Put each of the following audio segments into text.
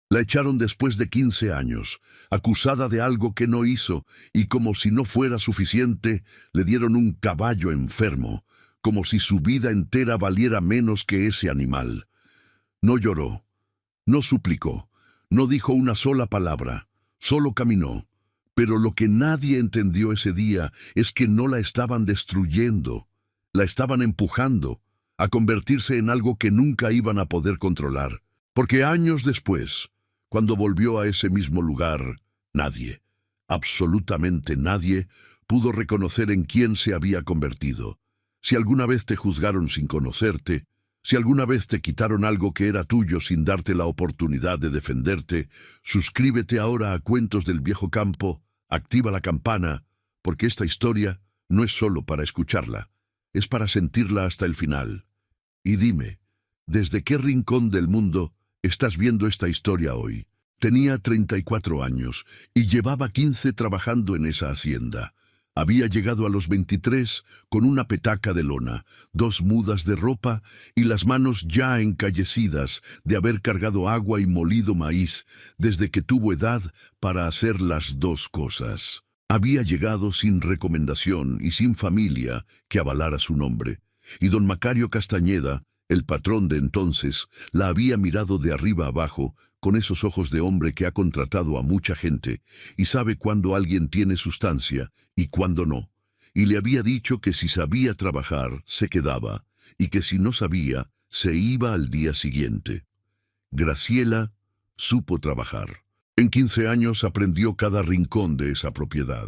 La echaron después de 15 años, acusada de algo que no hizo, y como si no fuera suficiente, le dieron un caballo enfermo, como si su vida entera valiera menos que ese animal. No lloró, no suplicó, no dijo una sola palabra, solo caminó. Pero lo que nadie entendió ese día es que no la estaban destruyendo, la estaban empujando a convertirse en algo que nunca iban a poder controlar. Porque años después, cuando volvió a ese mismo lugar, nadie, absolutamente nadie, pudo reconocer en quién se había convertido. Si alguna vez te juzgaron sin conocerte, si alguna vez te quitaron algo que era tuyo sin darte la oportunidad de defenderte, suscríbete ahora a Cuentos del Viejo Campo, activa la campana, porque esta historia no es solo para escucharla, es para sentirla hasta el final. Y dime, ¿desde qué rincón del mundo estás viendo esta historia hoy? Tenía 34 años y llevaba 15 trabajando en esa hacienda. Había llegado a los 23 con una petaca de lona, 2 mudas de ropa y las manos ya encallecidas de haber cargado agua y molido maíz desde que tuvo edad para hacer las 2 cosas. Había llegado sin recomendación y sin familia que avalara su nombre, y don Macario Castañeda, el patrón de entonces, la había mirado de arriba abajo con esos ojos de hombre que ha contratado a mucha gente y sabe cuándo alguien tiene sustancia y cuándo no. Y le había dicho que si sabía trabajar, se quedaba, y que si no sabía, se iba al día siguiente. Graciela supo trabajar. En 15 años aprendió cada rincón de esa propiedad.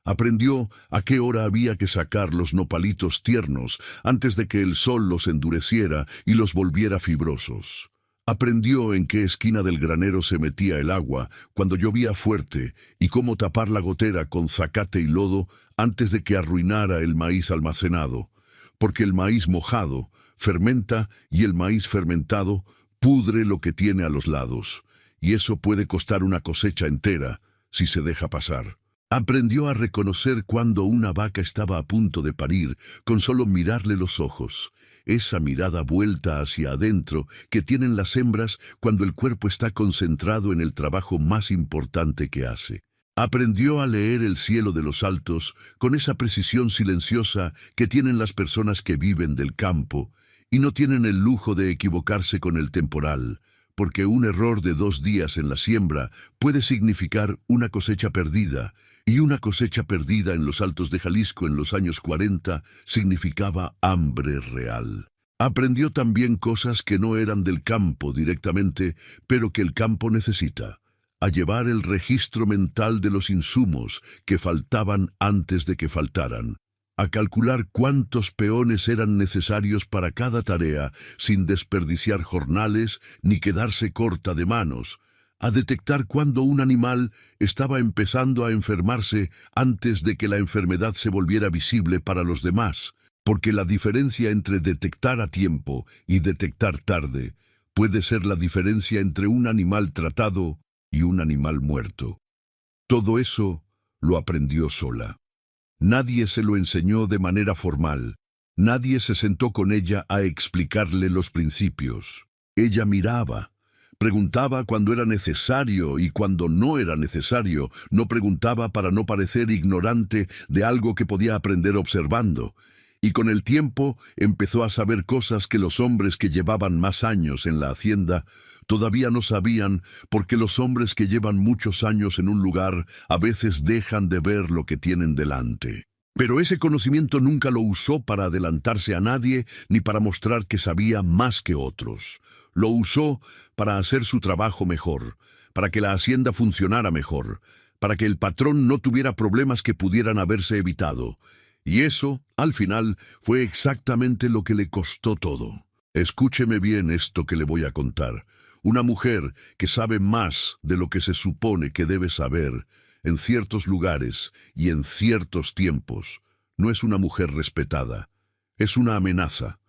Aprendió a qué hora había que sacar los nopalitos tiernos antes de que el sol los endureciera y los volviera fibrosos. Aprendió en qué esquina del granero se metía el agua cuando llovía fuerte y cómo tapar la gotera con zacate y lodo antes de que arruinara el maíz almacenado, porque el maíz mojado fermenta y el maíz fermentado pudre lo que tiene a los lados, y eso puede costar una cosecha entera si se deja pasar. Aprendió a reconocer cuando una vaca estaba a punto de parir con solo mirarle los ojos, esa mirada vuelta hacia adentro que tienen las hembras cuando el cuerpo está concentrado en el trabajo más importante que hace. Aprendió a leer el cielo de los altos con esa precisión silenciosa que tienen las personas que viven del campo y no tienen el lujo de equivocarse con el temporal, porque un error de 2 días en la siembra puede significar una cosecha perdida, y una cosecha perdida en los Altos de Jalisco en los años 40 significaba hambre real. Aprendió también cosas que no eran del campo directamente, pero que el campo necesita: a llevar el registro mental de los insumos que faltaban antes de que faltaran, a calcular cuántos peones eran necesarios para cada tarea sin desperdiciar jornales ni quedarse corta de manos, a detectar cuándo un animal estaba empezando a enfermarse antes de que la enfermedad se volviera visible para los demás, porque la diferencia entre detectar a tiempo y detectar tarde puede ser la diferencia entre un animal tratado y un animal muerto. Todo eso lo aprendió sola. Nadie se lo enseñó de manera formal, nadie se sentó con ella a explicarle los principios. Ella miraba, preguntaba cuando era necesario y cuando no era necesario, no preguntaba para no parecer ignorante de algo que podía aprender observando, y con el tiempo empezó a saber cosas que los hombres que llevaban más años en la hacienda todavía no sabían, porque los hombres que llevan muchos años en un lugar a veces dejan de ver lo que tienen delante. Pero ese conocimiento nunca lo usó para adelantarse a nadie ni para mostrar que sabía más que otros. Lo usó para hacer su trabajo mejor, para que la hacienda funcionara mejor, para que el patrón no tuviera problemas que pudieran haberse evitado. Y eso, al final, fue exactamente lo que le costó todo. Escúcheme bien esto que le voy a contar. Una mujer que sabe más de lo que se supone que debe saber en ciertos lugares y en ciertos tiempos, no es una mujer respetada, es una amenaza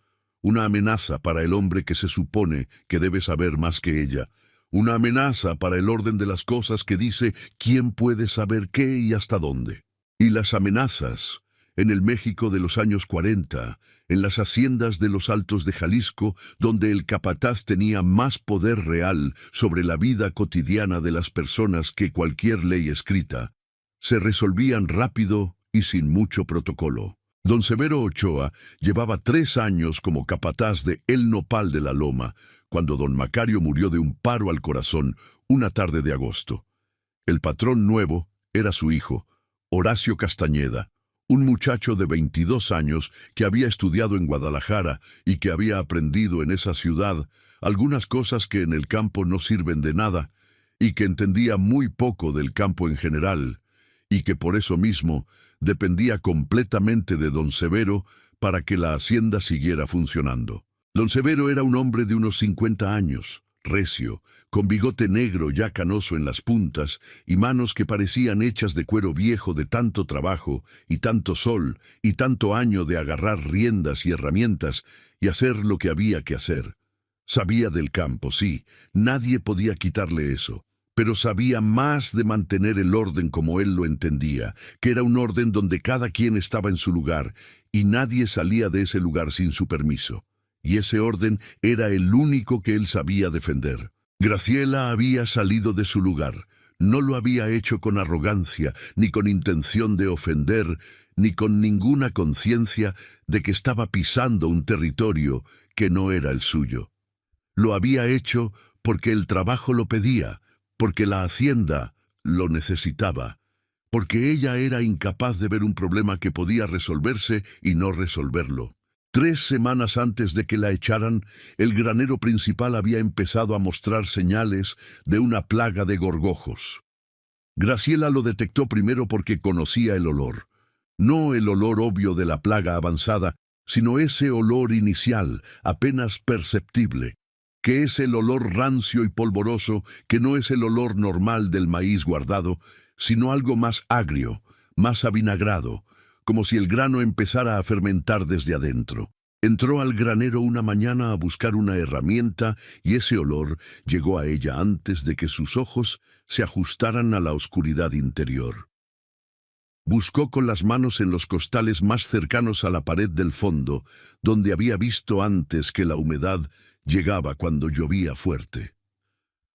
para el hombre que se supone que debe saber más que ella, una amenaza para el orden de las cosas que dice quién puede saber qué y hasta dónde. Y las amenazas en el México de los años 40, en las haciendas de los Altos de Jalisco, donde el capataz tenía más poder real sobre la vida cotidiana de las personas que cualquier ley escrita, se resolvían rápido y sin mucho protocolo. Don Severo Ochoa llevaba 3 años como capataz de El Nopal de la Loma, cuando don Macario murió de un paro al corazón una tarde de agosto. El patrón nuevo era su hijo, Horacio Castañeda, un muchacho de 22 años que había estudiado en Guadalajara y que había aprendido en esa ciudad algunas cosas que en el campo no sirven de nada, y que entendía muy poco del campo en general, y que por eso mismo dependía completamente de don Severo para que la hacienda siguiera funcionando. Don Severo era un hombre de unos 50 años, recio, con bigote negro ya canoso en las puntas y manos que parecían hechas de cuero viejo de tanto trabajo y tanto sol y tanto año de agarrar riendas y herramientas y hacer lo que había que hacer. Sabía del campo, sí, nadie podía quitarle eso, pero sabía más de mantener el orden como él lo entendía, que era un orden donde cada quien estaba en su lugar y nadie salía de ese lugar sin su permiso. Y ese orden era el único que él sabía defender. Graciela había salido de su lugar. No lo había hecho con arrogancia, ni con intención de ofender, ni con ninguna conciencia de que estaba pisando un territorio que no era el suyo. Lo había hecho porque el trabajo lo pedía, porque la hacienda lo necesitaba, porque ella era incapaz de ver un problema que podía resolverse y no resolverlo. 3 semanas antes de que la echaran, el granero principal había empezado a mostrar señales de una plaga de gorgojos. Graciela lo detectó primero porque conocía el olor. No el olor obvio de la plaga avanzada, sino ese olor inicial, apenas perceptible, que es el olor rancio y polvoroso, que no es el olor normal del maíz guardado, sino algo más agrio, más avinagrado, como si el grano empezara a fermentar desde adentro. Entró al granero una mañana a buscar una herramienta y ese olor llegó a ella antes de que sus ojos se ajustaran a la oscuridad interior. Buscó con las manos en los costales más cercanos a la pared del fondo, donde había visto antes que la humedad llegaba cuando llovía fuerte.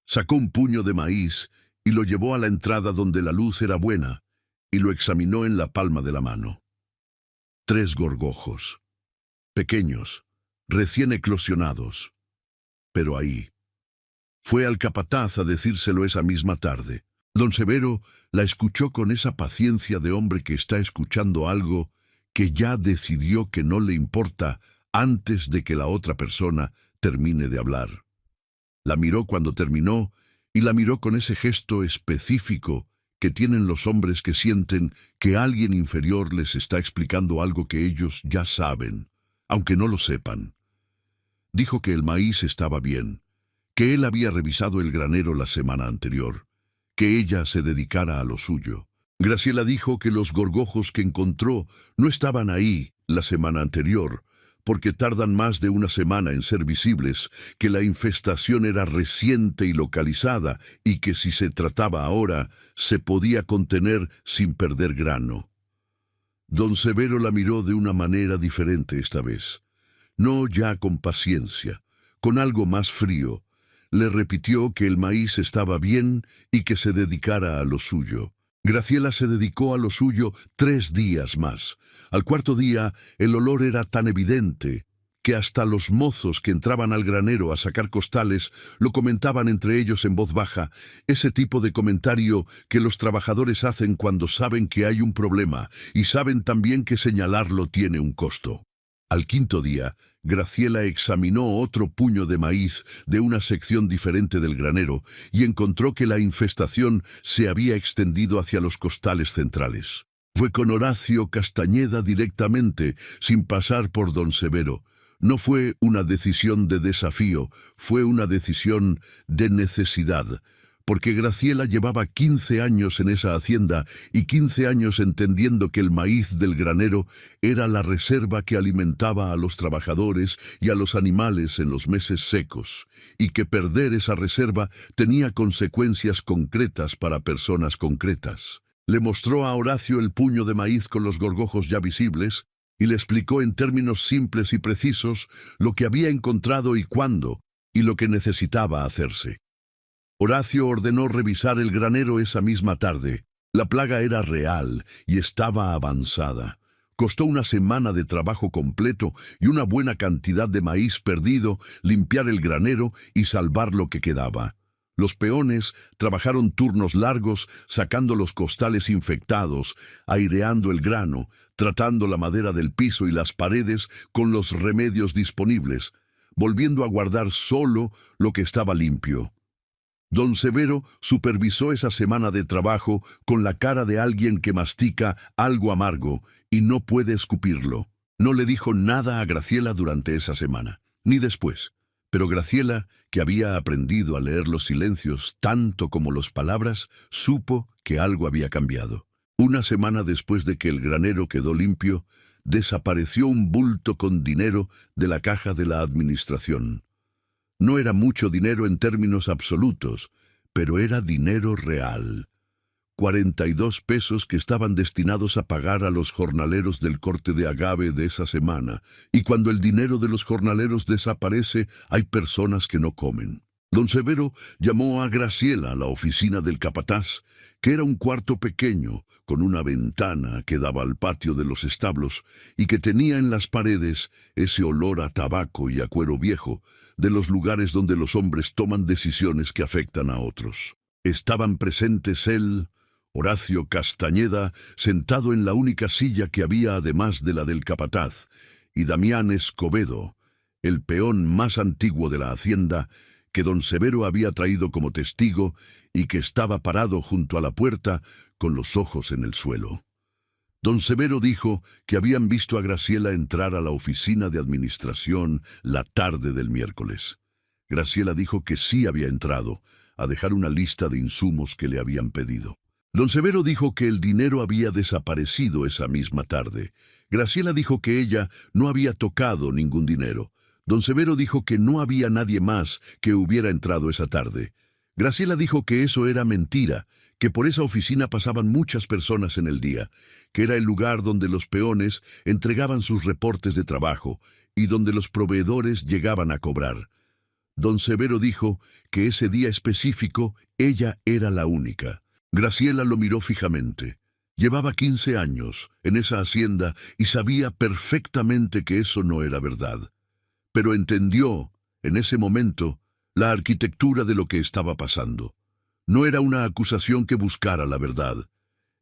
Sacó un puño de maíz y lo llevó a la entrada donde la luz era buena, y lo examinó en la palma de la mano. 3 gorgojos, pequeños, recién eclosionados. Pero ahí. Fue al capataz a decírselo esa misma tarde. Don Severo la escuchó con esa paciencia de hombre que está escuchando algo que ya decidió que no le importa antes de que la otra persona termine de hablar. La miró cuando terminó y la miró con ese gesto específico que tienen los hombres que sienten que alguien inferior les está explicando algo que ellos ya saben, aunque no lo sepan. Dijo que el maíz estaba bien, que él había revisado el granero la semana anterior, que ella se dedicara a lo suyo. Graciela dijo que los gorgojos que encontró no estaban ahí la semana anterior, porque tardan más de una semana en ser visibles, que la infestación era reciente y localizada, y que si se trataba ahora, se podía contener sin perder grano. Don Severo la miró de una manera diferente esta vez. No ya con paciencia, con algo más frío. Le repitió que el maíz estaba bien y que se dedicara a lo suyo. Graciela se dedicó a lo suyo 3 días más. Al 4.º día, el olor era tan evidente que hasta los mozos que entraban al granero a sacar costales lo comentaban entre ellos en voz baja, ese tipo de comentario que los trabajadores hacen cuando saben que hay un problema y saben también que señalarlo tiene un costo. Al 5.º día, Graciela examinó otro puño de maíz de una sección diferente del granero y encontró que la infestación se había extendido hacia los costales centrales. Fue con Horacio Castañeda directamente, sin pasar por don Severo. No fue una decisión de desafío, fue una decisión de necesidad, porque Graciela llevaba 15 años en esa hacienda y 15 años entendiendo que el maíz del granero era la reserva que alimentaba a los trabajadores y a los animales en los meses secos, y que perder esa reserva tenía consecuencias concretas para personas concretas. Le mostró a Horacio el puño de maíz con los gorgojos ya visibles y le explicó en términos simples y precisos lo que había encontrado y cuándo, y lo que necesitaba hacerse. Horacio ordenó revisar el granero esa misma tarde. La plaga era real y estaba avanzada. Costó una semana de trabajo completo y una buena cantidad de maíz perdido limpiar el granero y salvar lo que quedaba. Los peones trabajaron turnos largos, sacando los costales infectados, aireando el grano, tratando la madera del piso y las paredes con los remedios disponibles, volviendo a guardar solo lo que estaba limpio. Don Severo supervisó esa semana de trabajo con la cara de alguien que mastica algo amargo y no puede escupirlo. No le dijo nada a Graciela durante esa semana, ni después. Pero Graciela, que había aprendido a leer los silencios tanto como las palabras, supo que algo había cambiado. Una semana después de que el granero quedó limpio, desapareció un bulto con dinero de la caja de la administración. No era mucho dinero en términos absolutos, pero era dinero real. 42 pesos que estaban destinados a pagar a los jornaleros del corte de agave de esa semana, y cuando el dinero de los jornaleros desaparece, hay personas que no comen. Don Severo llamó a Graciela a la oficina del capataz, que era un cuarto pequeño, con una ventana que daba al patio de los establos, y que tenía en las paredes ese olor a tabaco y a cuero viejo, de los lugares donde los hombres toman decisiones que afectan a otros. Estaban presentes él, Horacio Castañeda, sentado en la única silla que había además de la del capataz, y Damián Escobedo, el peón más antiguo de la hacienda, que don Severo había traído como testigo y que estaba parado junto a la puerta con los ojos en el suelo. Don Severo dijo que habían visto a Graciela entrar a la oficina de administración la tarde del miércoles. Graciela dijo que sí había entrado, a dejar una lista de insumos que le habían pedido. Don Severo dijo que el dinero había desaparecido esa misma tarde. Graciela dijo que ella no había tocado ningún dinero. Don Severo dijo que no había nadie más que hubiera entrado esa tarde. Graciela dijo que eso era mentira, que por esa oficina pasaban muchas personas en el día, que era el lugar donde los peones entregaban sus reportes de trabajo y donde los proveedores llegaban a cobrar. Don Severo dijo que ese día específico ella era la única. Graciela lo miró fijamente. Llevaba 15 años en esa hacienda y sabía perfectamente que eso no era verdad. Pero entendió, en ese momento, la arquitectura de lo que estaba pasando. No era una acusación que buscara la verdad.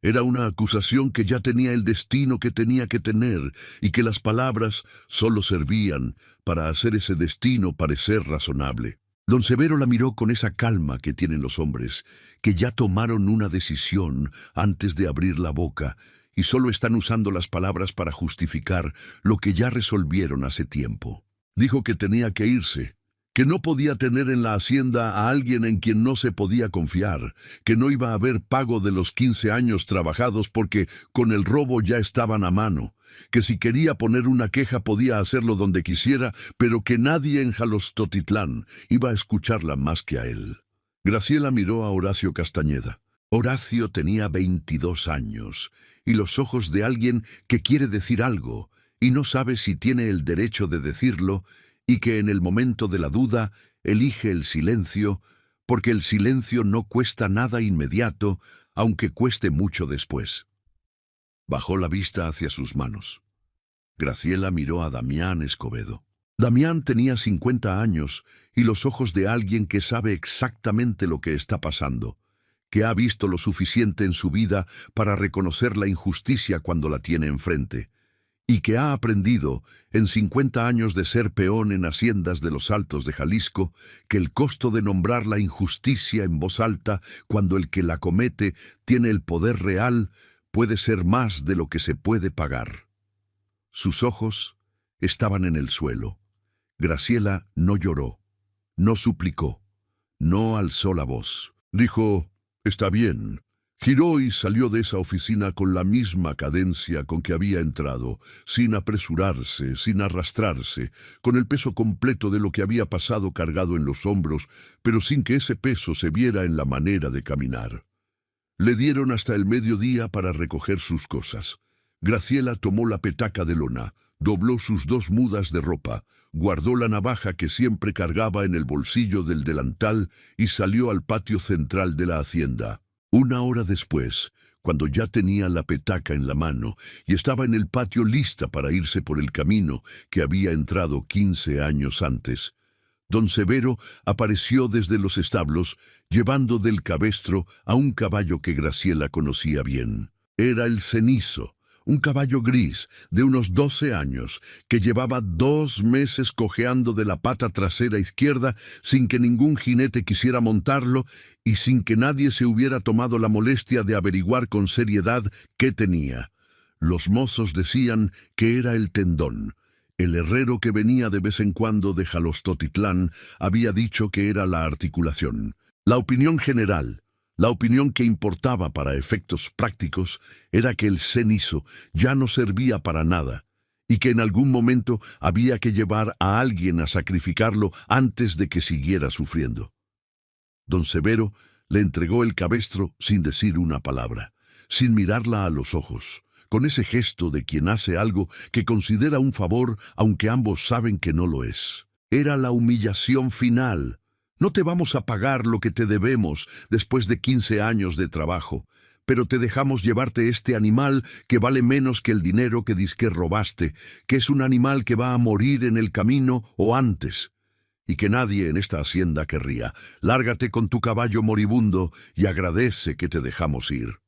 Era una acusación que ya tenía el destino que tenía que tener y que las palabras solo servían para hacer ese destino parecer razonable. Don Severo la miró con esa calma que tienen los hombres, que ya tomaron una decisión antes de abrir la boca y solo están usando las palabras para justificar lo que ya resolvieron hace tiempo. Dijo que tenía que irse, que no podía tener en la hacienda a alguien en quien no se podía confiar, que no iba a haber pago de los 15 años trabajados porque con el robo ya estaban a mano, que si quería poner una queja podía hacerlo donde quisiera, pero que nadie en Jalostotitlán iba a escucharla más que a él. Graciela miró a Horacio Castañeda. Horacio tenía 22 años y los ojos de alguien que quiere decir algo y no sabe si tiene el derecho de decirlo, y que en el momento de la duda elige el silencio, porque el silencio no cuesta nada inmediato, aunque cueste mucho después. Bajó la vista hacia sus manos. Graciela miró a Damián Escobedo. Damián tenía 50 años y los ojos de alguien que sabe exactamente lo que está pasando, que ha visto lo suficiente en su vida para reconocer la injusticia cuando la tiene enfrente, y que ha aprendido, en 50 años de ser peón en haciendas de los Altos de Jalisco, que el costo de nombrar la injusticia en voz alta cuando el que la comete tiene el poder real puede ser más de lo que se puede pagar. Sus ojos estaban en el suelo. Graciela no lloró, no suplicó, no alzó la voz. Dijo, «Está bien». Giró y salió de esa oficina con la misma cadencia con que había entrado, sin apresurarse, sin arrastrarse, con el peso completo de lo que había pasado cargado en los hombros, pero sin que ese peso se viera en la manera de caminar. Le dieron hasta el mediodía para recoger sus cosas. Graciela tomó la petaca de lona, dobló sus 2 mudas de ropa, guardó la navaja que siempre cargaba en el bolsillo del delantal y salió al patio central de la hacienda. 1 hora después, cuando ya tenía la petaca en la mano y estaba en el patio lista para irse por el camino que había entrado 15 años antes, don Severo apareció desde los establos, llevando del cabestro a un caballo que Graciela conocía bien. Era el Cenizo, un caballo gris de unos 12 años, que llevaba 2 meses cojeando de la pata trasera izquierda sin que ningún jinete quisiera montarlo y sin que nadie se hubiera tomado la molestia de averiguar con seriedad qué tenía. Los mozos decían que era el tendón. El herrero que venía de vez en cuando de Jalostotitlán había dicho que era la articulación. La opinión general, la opinión que importaba para efectos prácticos, era que el Cenizo ya no servía para nada y que en algún momento había que llevar a alguien a sacrificarlo antes de que siguiera sufriendo. Don Severo le entregó el cabestro sin decir una palabra, sin mirarla a los ojos, con ese gesto de quien hace algo que considera un favor, aunque ambos saben que no lo es. Era la humillación final. No te vamos a pagar lo que te debemos después de 15 años de trabajo, pero te dejamos llevarte este animal que vale menos que el dinero que dizque robaste, que es un animal que va a morir en el camino o antes, y que nadie en esta hacienda querría. Lárgate con tu caballo moribundo y agradece que te dejamos ir.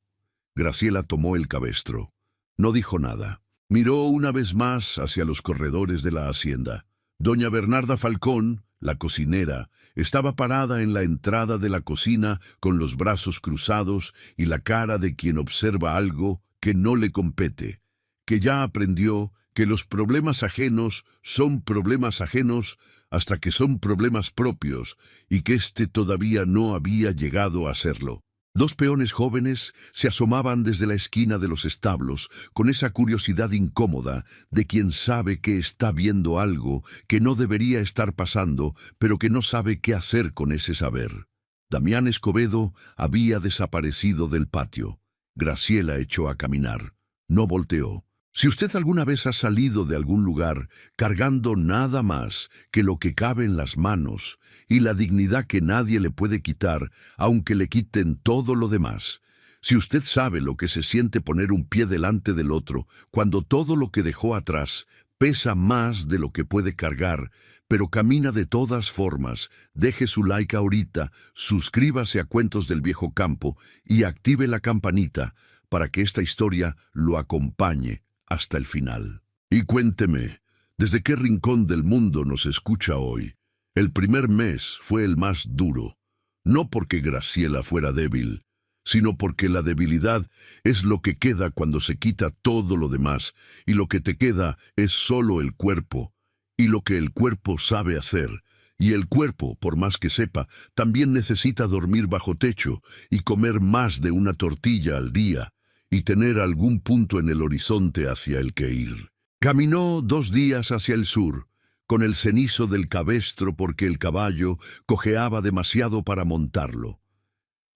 Graciela tomó el cabestro. No dijo nada. Miró una vez más hacia los corredores de la hacienda. Doña Bernarda Falcón, la cocinera, estaba parada en la entrada de la cocina con los brazos cruzados y la cara de quien observa algo que no le compete, que ya aprendió que los problemas ajenos son problemas ajenos hasta que son problemas propios y que éste todavía no había llegado a serlo. 2 peones jóvenes se asomaban desde la esquina de los establos con esa curiosidad incómoda de quien sabe que está viendo algo que no debería estar pasando, pero que no sabe qué hacer con ese saber. Damián Escobedo había desaparecido del patio. Graciela echó a caminar. No volteó. Si usted alguna vez ha salido de algún lugar cargando nada más que lo que cabe en las manos y la dignidad que nadie le puede quitar, aunque le quiten todo lo demás, si usted sabe lo que se siente poner un pie delante del otro, cuando todo lo que dejó atrás pesa más de lo que puede cargar, pero camina de todas formas, deje su like ahorita, suscríbase a Cuentos del Viejo Campo y active la campanita para que esta historia lo acompañe hasta el final. Y cuénteme, ¿desde qué rincón del mundo nos escucha hoy? El primer mes fue el más duro, no porque Graciela fuera débil, sino porque la debilidad es lo que queda cuando se quita todo lo demás, y lo que te queda es solo el cuerpo, y lo que el cuerpo sabe hacer. Y el cuerpo, por más que sepa, también necesita dormir bajo techo y comer más de una tortilla al día, y tener algún punto en el horizonte hacia el que ir. Caminó 2 días hacia el sur, con el cenizo del cabestro porque el caballo cojeaba demasiado para montarlo.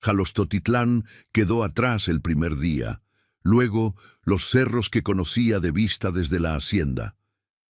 Jalostotitlán quedó atrás el primer día, luego los cerros que conocía de vista desde la hacienda,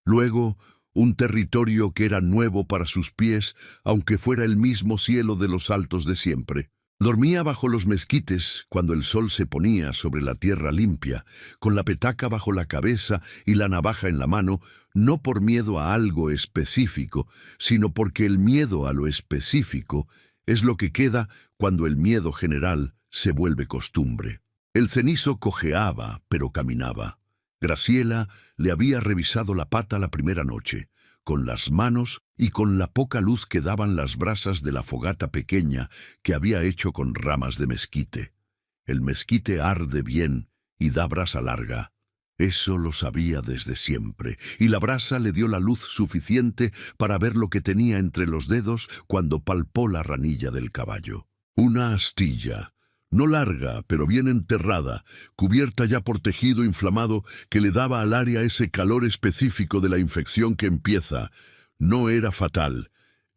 luego un territorio que era nuevo para sus pies, aunque fuera el mismo cielo de los altos de siempre. Dormía bajo los mezquites cuando el sol se ponía sobre la tierra limpia, con la petaca bajo la cabeza y la navaja en la mano, no por miedo a algo específico, sino porque el miedo a lo específico es lo que queda cuando el miedo general se vuelve costumbre. El cenizo cojeaba, pero caminaba. Graciela le había revisado la pata la primera noche, con las manos y con la poca luz que daban las brasas de la fogata pequeña que había hecho con ramas de mezquite. El mezquite arde bien y da brasa larga. Eso lo sabía desde siempre, y la brasa le dio la luz suficiente para ver lo que tenía entre los dedos cuando palpó la ranilla del caballo. Una astilla, no larga, pero bien enterrada, cubierta ya por tejido inflamado que le daba al área ese calor específico de la infección que empieza. No era fatal,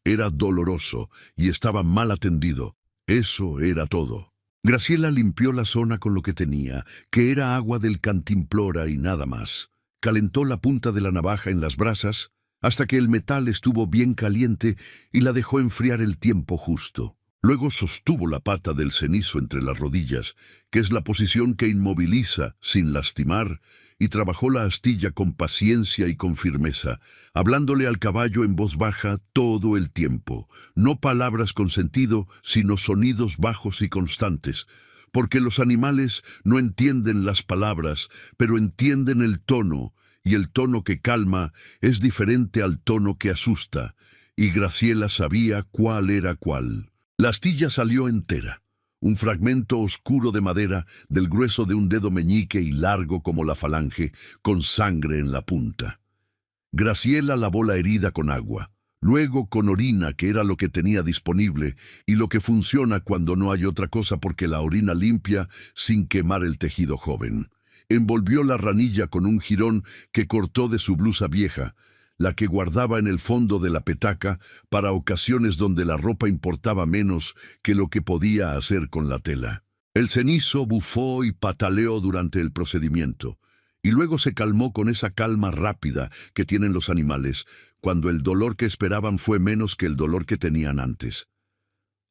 era doloroso y estaba mal atendido. Eso era todo. Graciela limpió la zona con lo que tenía, que era agua del cantimplora y nada más. Calentó la punta de la navaja en las brasas hasta que el metal estuvo bien caliente y la dejó enfriar el tiempo justo. Luego sostuvo la pata del cenizo entre las rodillas, que es la posición que inmoviliza sin lastimar, y trabajó la astilla con paciencia y con firmeza, hablándole al caballo en voz baja todo el tiempo, no palabras con sentido, sino sonidos bajos y constantes, porque los animales no entienden las palabras, pero entienden el tono, y el tono que calma es diferente al tono que asusta, y Graciela sabía cuál era cuál. La astilla salió entera, un fragmento oscuro de madera del grueso de un dedo meñique y largo como la falange, con sangre en la punta. Graciela lavó la herida con agua, luego con orina, que era lo que tenía disponible, y lo que funciona cuando no hay otra cosa porque la orina limpia sin quemar el tejido joven. Envolvió la ranilla con un jirón que cortó de su blusa vieja, la que guardaba en el fondo de la petaca para ocasiones donde la ropa importaba menos que lo que podía hacer con la tela. El cenizo bufó y pataleó durante el procedimiento, y luego se calmó con esa calma rápida que tienen los animales, cuando el dolor que esperaban fue menos que el dolor que tenían antes.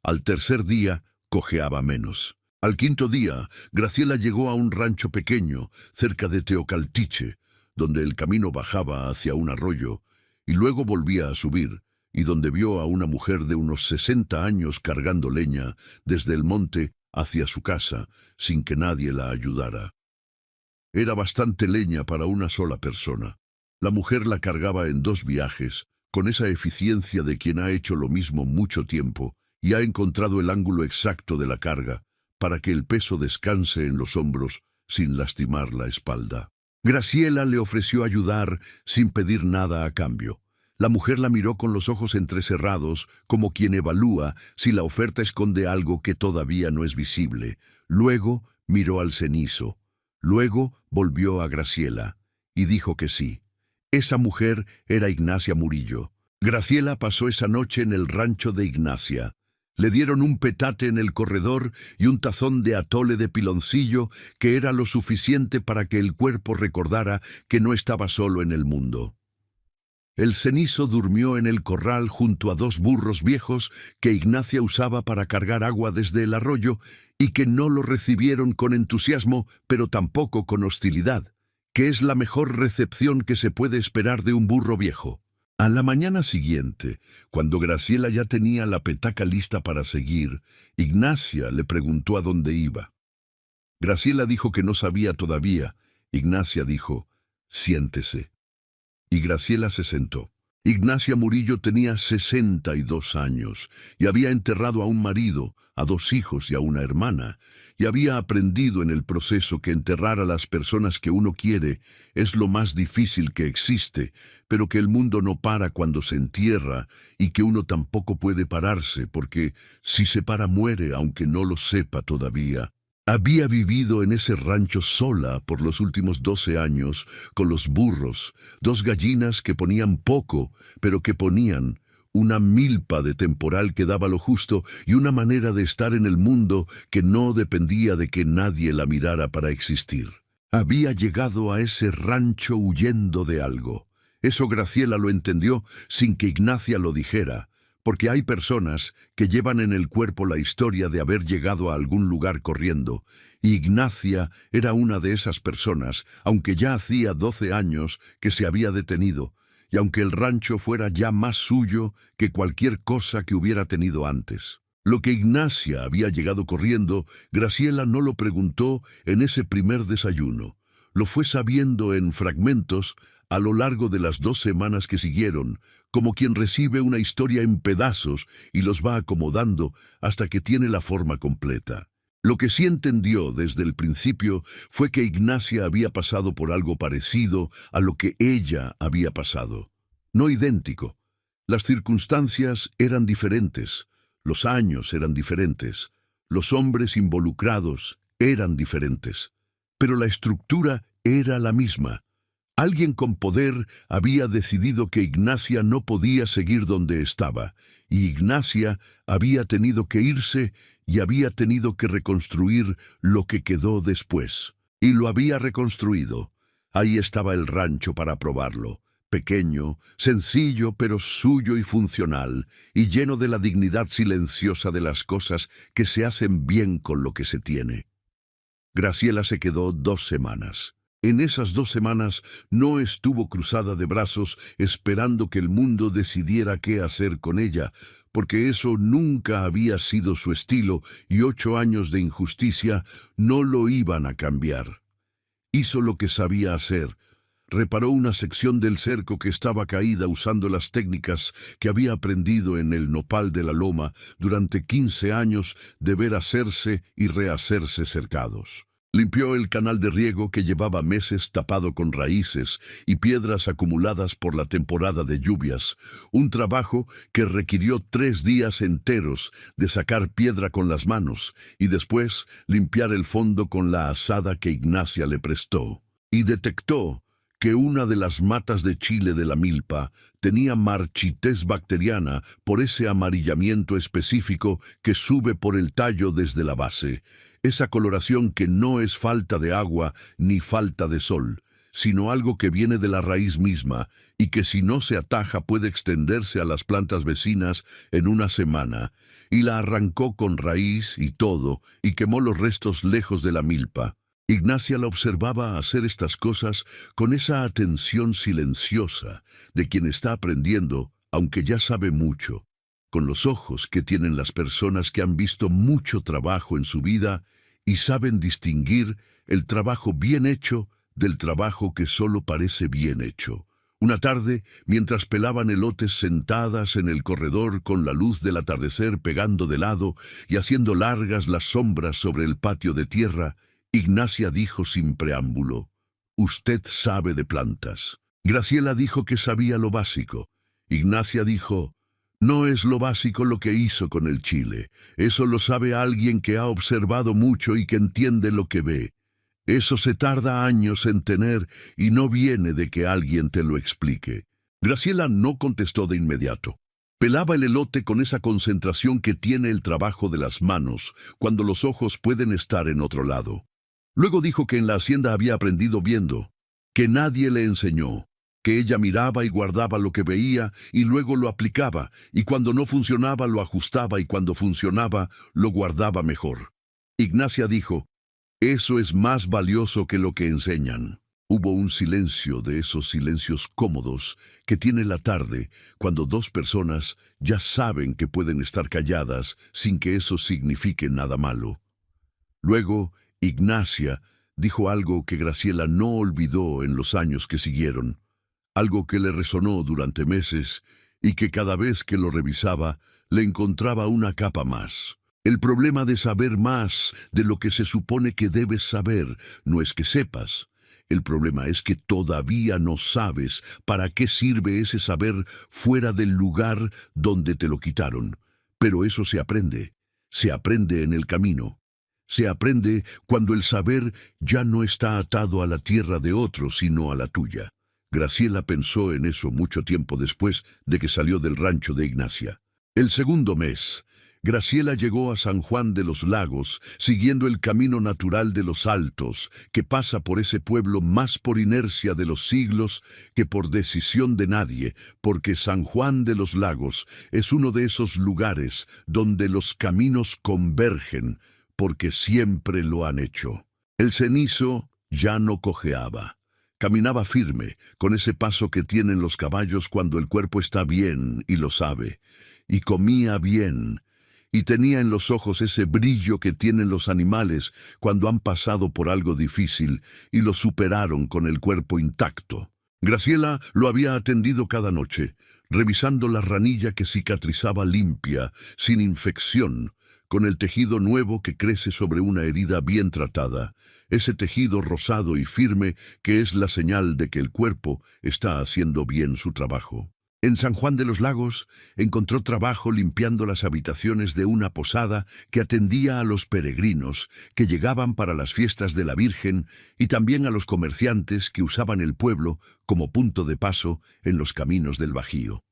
Al tercer día, cojeaba menos. Al quinto día, Graciela llegó a un rancho pequeño, cerca de Teocaltiche, donde el camino bajaba hacia un arroyo, y luego volvía a subir, y donde vio a una mujer de unos 60 años cargando leña desde el monte hacia su casa, sin que nadie la ayudara. Era bastante leña para una sola persona. La mujer la cargaba en 2 viajes, con esa eficiencia de quien ha hecho lo mismo mucho tiempo, y ha encontrado el ángulo exacto de la carga, para que el peso descanse en los hombros sin lastimar la espalda. Graciela le ofreció ayudar sin pedir nada a cambio. La mujer la miró con los ojos entrecerrados, como quien evalúa si la oferta esconde algo que todavía no es visible. Luego miró al cenizo. Luego volvió a Graciela y dijo que sí. Esa mujer era Ignacia Murillo. Graciela pasó esa noche en el rancho de Ignacia. Le dieron un petate en el corredor y un tazón de atole de piloncillo que era lo suficiente para que el cuerpo recordara que no estaba solo en el mundo. El cenizo durmió en el corral junto a 2 burros viejos que Ignacia usaba para cargar agua desde el arroyo y que no lo recibieron con entusiasmo, pero tampoco con hostilidad, que es la mejor recepción que se puede esperar de un burro viejo. A la mañana siguiente, cuando Graciela ya tenía la petaca lista para seguir, Ignacia le preguntó a dónde iba. Graciela dijo que no sabía todavía. Ignacia dijo, «Siéntese». Y Graciela se sentó. Ignacia Murillo tenía 62 años y había enterrado a un marido, a 2 hijos y a una hermana, y había aprendido en el proceso que enterrar a las personas que uno quiere es lo más difícil que existe, pero que el mundo no para cuando se entierra y que uno tampoco puede pararse porque si se para muere aunque no lo sepa todavía. Había vivido en ese rancho sola por los últimos 12 años, con los burros, 2 gallinas que ponían poco, pero que ponían, una milpa de temporal que daba lo justo y una manera de estar en el mundo que no dependía de que nadie la mirara para existir. Había llegado a ese rancho huyendo de algo. Eso Graciela lo entendió sin que Ignacia lo dijera, porque hay personas que llevan en el cuerpo la historia de haber llegado a algún lugar corriendo, y Ignacia era una de esas personas, aunque ya hacía 12 años que se había detenido, y aunque el rancho fuera ya más suyo que cualquier cosa que hubiera tenido antes. Lo que Ignacia había llegado corriendo, Graciela no lo preguntó en ese primer desayuno. Lo fue sabiendo en fragmentos a lo largo de las 2 semanas que siguieron, como quien recibe una historia en pedazos y los va acomodando hasta que tiene la forma completa. Lo que sí entendió desde el principio fue que Ignacia había pasado por algo parecido a lo que ella había pasado. No idéntico. Las circunstancias eran diferentes, los años eran diferentes, los hombres involucrados eran diferentes, pero la estructura era la misma. Alguien con poder había decidido que Ignacia no podía seguir donde estaba, y Ignacia había tenido que irse y había tenido que reconstruir lo que quedó después. Y lo había reconstruido. Ahí estaba el rancho para probarlo. Pequeño, sencillo, pero suyo y funcional, y lleno de la dignidad silenciosa de las cosas que se hacen bien con lo que se tiene. Graciela se quedó 2 semanas. En esas 2 semanas no estuvo cruzada de brazos esperando que el mundo decidiera qué hacer con ella, porque eso nunca había sido su estilo y 8 años de injusticia no lo iban a cambiar. Hizo lo que sabía hacer. Reparó una sección del cerco que estaba caída usando las técnicas que había aprendido en el nopal de la loma durante 15 años de ver hacerse y rehacerse cercados. Limpió el canal de riego que llevaba meses tapado con raíces y piedras acumuladas por la temporada de lluvias, un trabajo que requirió 3 días enteros de sacar piedra con las manos y después limpiar el fondo con la azada que Ignacia le prestó. Y detectó que una de las matas de chile de la milpa tenía marchitez bacteriana por ese amarillamiento específico que sube por el tallo desde la base, esa coloración que no es falta de agua ni falta de sol, sino algo que viene de la raíz misma y que si no se ataja puede extenderse a las plantas vecinas en una semana, y la arrancó con raíz y todo y quemó los restos lejos de la milpa. Ignacia la observaba hacer estas cosas con esa atención silenciosa de quien está aprendiendo, aunque ya sabe mucho, con los ojos que tienen las personas que han visto mucho trabajo en su vida y saben distinguir el trabajo bien hecho del trabajo que solo parece bien hecho. Una tarde, mientras pelaban elotes sentadas en el corredor con la luz del atardecer pegando de lado y haciendo largas las sombras sobre el patio de tierra, Ignacia dijo sin preámbulo: «Usted sabe de plantas». Graciela dijo que sabía lo básico. Ignacia dijo: «No es lo básico lo que hizo con el chile. Eso lo sabe alguien que ha observado mucho y que entiende lo que ve. Eso se tarda años en tener y no viene de que alguien te lo explique». Graciela no contestó de inmediato. Pelaba el elote con esa concentración que tiene el trabajo de las manos cuando los ojos pueden estar en otro lado. Luego dijo que en la hacienda había aprendido viendo, que nadie le enseñó, que ella miraba y guardaba lo que veía y luego lo aplicaba, y cuando no funcionaba lo ajustaba y cuando funcionaba lo guardaba mejor. Ignacia dijo: «Eso es más valioso que lo que enseñan». Hubo un silencio de esos silencios cómodos que tiene la tarde cuando 2 personas ya saben que pueden estar calladas sin que eso signifique nada malo. Luego, Ignacia dijo algo que Graciela no olvidó en los años que siguieron, algo que le resonó durante meses y que cada vez que lo revisaba le encontraba una capa más. El problema de saber más de lo que se supone que debes saber no es que sepas. El problema es que todavía no sabes para qué sirve ese saber fuera del lugar donde te lo quitaron. Pero eso se aprende en el camino. Se aprende cuando el saber ya no está atado a la tierra de otro, sino a la tuya. Graciela pensó en eso mucho tiempo después de que salió del rancho de Ignacia. El segundo mes, Graciela llegó a San Juan de los Lagos, siguiendo el camino natural de los Altos, que pasa por ese pueblo más por inercia de los siglos que por decisión de nadie, porque San Juan de los Lagos es uno de esos lugares donde los caminos convergen, porque siempre lo han hecho. El cenizo ya no cojeaba. Caminaba firme, con ese paso que tienen los caballos cuando el cuerpo está bien y lo sabe. Y comía bien. Y tenía en los ojos ese brillo que tienen los animales cuando han pasado por algo difícil y lo superaron con el cuerpo intacto. Graciela lo había atendido cada noche, revisando la ranilla que cicatrizaba limpia, sin infección, con el tejido nuevo que crece sobre una herida bien tratada, ese tejido rosado y firme que es la señal de que el cuerpo está haciendo bien su trabajo. En San Juan de los Lagos encontró trabajo limpiando las habitaciones de una posada que atendía a los peregrinos que llegaban para las fiestas de la Virgen y también a los comerciantes que usaban el pueblo como punto de paso en los caminos del Bajío.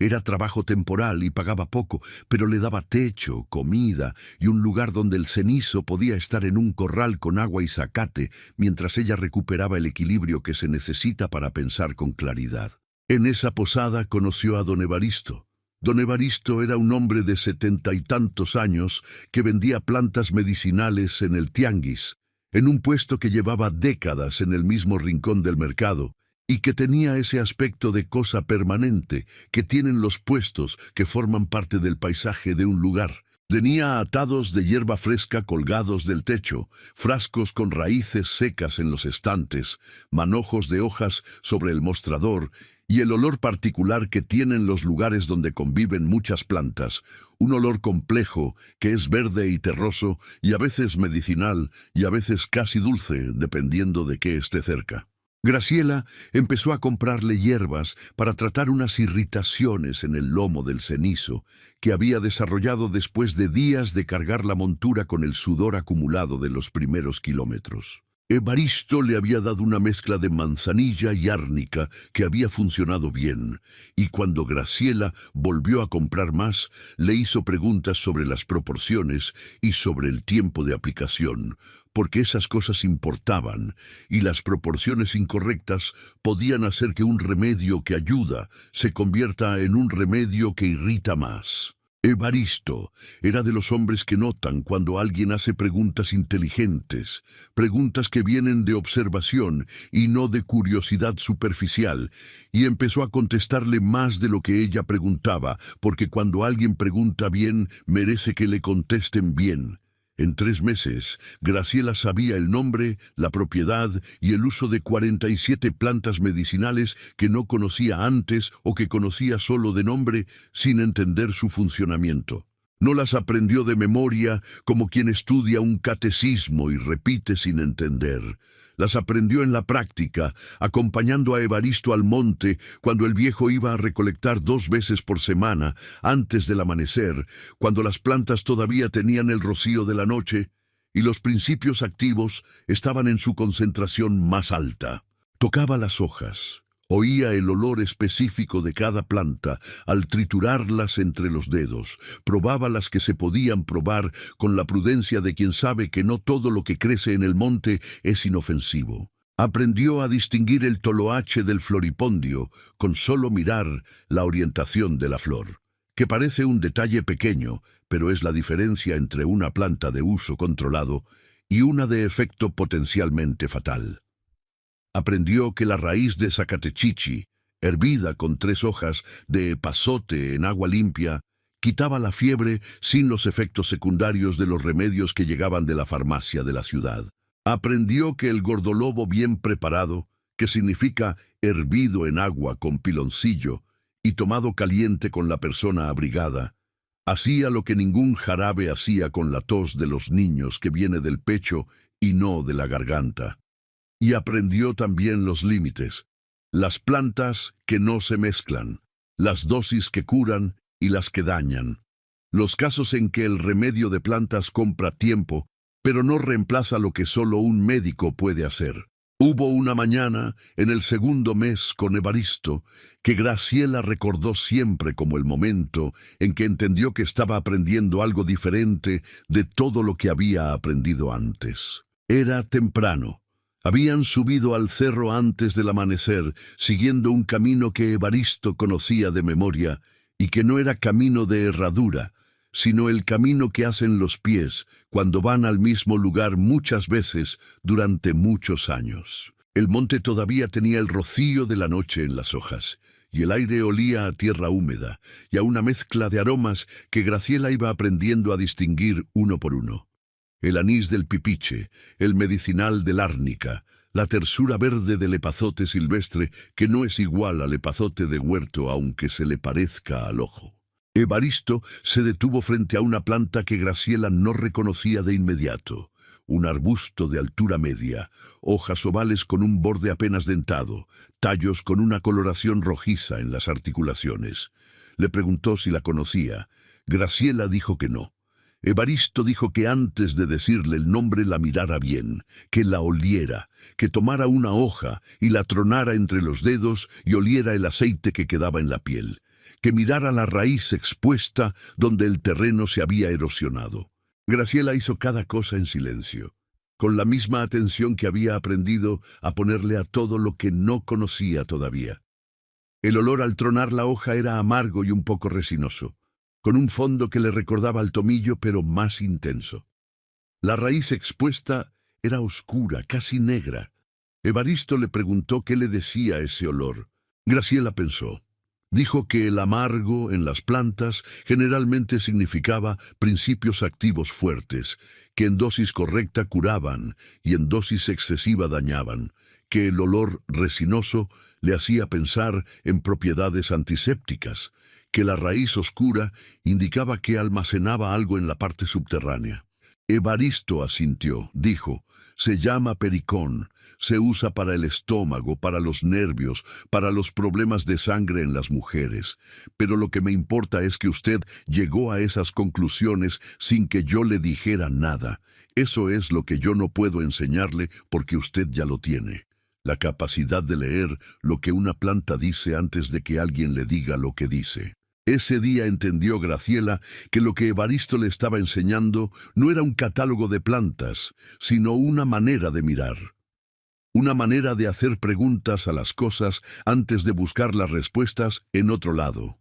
Era trabajo temporal y pagaba poco, pero le daba techo, comida y un lugar donde el cenizo podía estar en un corral con agua y zacate mientras ella recuperaba el equilibrio que se necesita para pensar con claridad. En esa posada conoció a don Evaristo. Don Evaristo era un hombre de 70 y tantos años que vendía plantas medicinales en el tianguis, en un puesto que llevaba décadas en el mismo rincón del mercado, y que tenía ese aspecto de cosa permanente que tienen los puestos que forman parte del paisaje de un lugar. Tenía atados de hierba fresca colgados del techo, frascos con raíces secas en los estantes, manojos de hojas sobre el mostrador y el olor particular que tienen los lugares donde conviven muchas plantas, un olor complejo que es verde y terroso y a veces medicinal y a veces casi dulce, dependiendo de qué esté cerca. Graciela empezó a comprarle hierbas para tratar unas irritaciones en el lomo del cenizo que había desarrollado después de días de cargar la montura con el sudor acumulado de los primeros kilómetros. Evaristo le había dado una mezcla de manzanilla y árnica que había funcionado bien, y cuando Graciela volvió a comprar más, le hizo preguntas sobre las proporciones y sobre el tiempo de aplicación, porque esas cosas importaban, y las proporciones incorrectas podían hacer que un remedio que ayuda se convierta en un remedio que irrita más. Evaristo era de los hombres que notan cuando alguien hace preguntas inteligentes, preguntas que vienen de observación y no de curiosidad superficial, y empezó a contestarle más de lo que ella preguntaba, porque cuando alguien pregunta bien, merece que le contesten bien. En 3 meses, Graciela sabía el nombre, la propiedad y el uso de 47 plantas medicinales que no conocía antes o que conocía solo de nombre, sin entender su funcionamiento. No las aprendió de memoria como quien estudia un catecismo y repite sin entender. Las aprendió en la práctica, acompañando a Evaristo al monte cuando el viejo iba a recolectar 2 veces por semana, antes del amanecer, cuando las plantas todavía tenían el rocío de la noche y los principios activos estaban en su concentración más alta. Tocaba las hojas. Oía el olor específico de cada planta al triturarlas entre los dedos, probaba las que se podían probar con la prudencia de quien sabe que no todo lo que crece en el monte es inofensivo. Aprendió a distinguir el toloache del floripondio con solo mirar la orientación de la flor, que parece un detalle pequeño, pero es la diferencia entre una planta de uso controlado y una de efecto potencialmente fatal. Aprendió que la raíz de zacatechichi, hervida con 3 hojas de epazote en agua limpia, quitaba la fiebre sin los efectos secundarios de los remedios que llegaban de la farmacia de la ciudad. Aprendió que el gordolobo bien preparado, que significa hervido en agua con piloncillo y tomado caliente con la persona abrigada, hacía lo que ningún jarabe hacía con la tos de los niños que viene del pecho y no de la garganta. Y aprendió también los límites, las plantas que no se mezclan, las dosis que curan y las que dañan, los casos en que el remedio de plantas compra tiempo, pero no reemplaza lo que solo un médico puede hacer. Hubo una mañana, en el 2.º mes con Evaristo, que Graciela recordó siempre como el momento en que entendió que estaba aprendiendo algo diferente de todo lo que había aprendido antes. Era temprano. Habían subido al cerro antes del amanecer, siguiendo un camino que Evaristo conocía de memoria y que no era camino de herradura, sino el camino que hacen los pies cuando van al mismo lugar muchas veces durante muchos años. El monte todavía tenía el rocío de la noche en las hojas, y el aire olía a tierra húmeda y a una mezcla de aromas que Graciela iba aprendiendo a distinguir uno por uno. El anís del pipiche, el medicinal del árnica, la tersura verde del epazote silvestre, que no es igual al epazote de huerto aunque se le parezca al ojo. Evaristo se detuvo frente a una planta que Graciela no reconocía de inmediato, un arbusto de altura media, hojas ovales con un borde apenas dentado, tallos con una coloración rojiza en las articulaciones. Le preguntó si la conocía. Graciela dijo que no. Evaristo dijo que antes de decirle el nombre la mirara bien, que la oliera, que tomara una hoja y la tronara entre los dedos y oliera el aceite que quedaba en la piel, que mirara la raíz expuesta donde el terreno se había erosionado. Graciela hizo cada cosa en silencio, con la misma atención que había aprendido a ponerle a todo lo que no conocía todavía. El olor al tronar la hoja era amargo y un poco resinoso, con un fondo que le recordaba al tomillo pero más intenso. La raíz expuesta era oscura, casi negra. Evaristo le preguntó qué le decía ese olor. Graciela pensó. Dijo que el amargo en las plantas generalmente significaba principios activos fuertes, que en dosis correcta curaban y en dosis excesiva dañaban, que el olor resinoso le hacía pensar en propiedades antisépticas, que la raíz oscura indicaba que almacenaba algo en la parte subterránea. Evaristo asintió, dijo, se llama pericón, se usa para el estómago, para los nervios, para los problemas de sangre en las mujeres. Pero lo que me importa es que usted llegó a esas conclusiones sin que yo le dijera nada. Eso es lo que yo no puedo enseñarle porque usted ya lo tiene. La capacidad de leer lo que una planta dice antes de que alguien le diga lo que dice. Ese día entendió Graciela que lo que Evaristo le estaba enseñando no era un catálogo de plantas, sino una manera de mirar. Una manera de hacer preguntas a las cosas antes de buscar las respuestas en otro lado.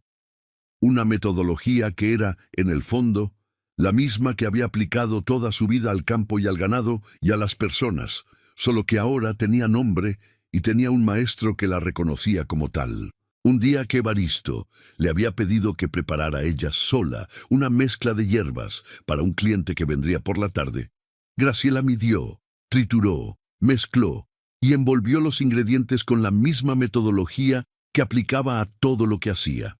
Una metodología que era, en el fondo, la misma que había aplicado toda su vida al campo y al ganado y a las personas, solo que ahora tenía nombre y tenía un maestro que la reconocía como tal. Un día que Evaristo le había pedido que preparara ella sola una mezcla de hierbas para un cliente que vendría por la tarde, Graciela midió, trituró, mezcló y envolvió los ingredientes con la misma metodología que aplicaba a todo lo que hacía,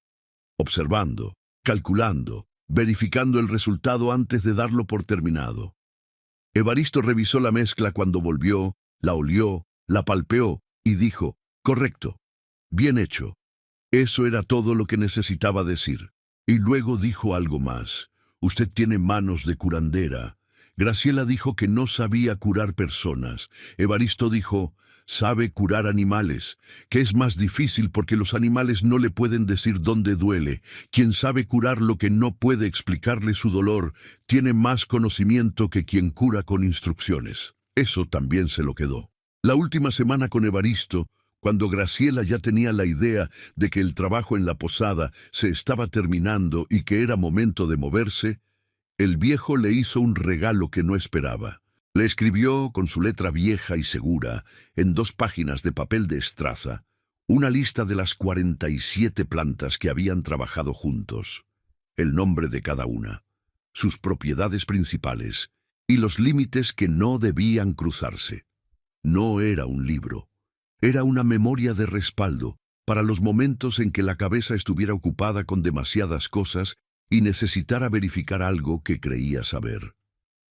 observando, calculando, verificando el resultado antes de darlo por terminado. Evaristo revisó la mezcla cuando volvió, la olió, la palpeó y dijo, correcto, bien hecho. Eso era todo lo que necesitaba decir. Y luego dijo algo más. Usted tiene manos de curandera. Graciela dijo que no sabía curar personas. Evaristo dijo, sabe curar animales, que es más difícil porque los animales no le pueden decir dónde duele. Quien sabe curar lo que no puede explicarle su dolor, tiene más conocimiento que quien cura con instrucciones. Eso también se lo quedó. La última semana con Evaristo, cuando Graciela ya tenía la idea de que el trabajo en la posada se estaba terminando y que era momento de moverse, el viejo le hizo un regalo que no esperaba. Le escribió con su letra vieja y segura, en 2 páginas de papel de estraza, una lista de las 47 plantas que habían trabajado juntos, el nombre de cada una, sus propiedades principales y los límites que no debían cruzarse. No era un libro. Era una memoria de respaldo para los momentos en que la cabeza estuviera ocupada con demasiadas cosas y necesitara verificar algo que creía saber.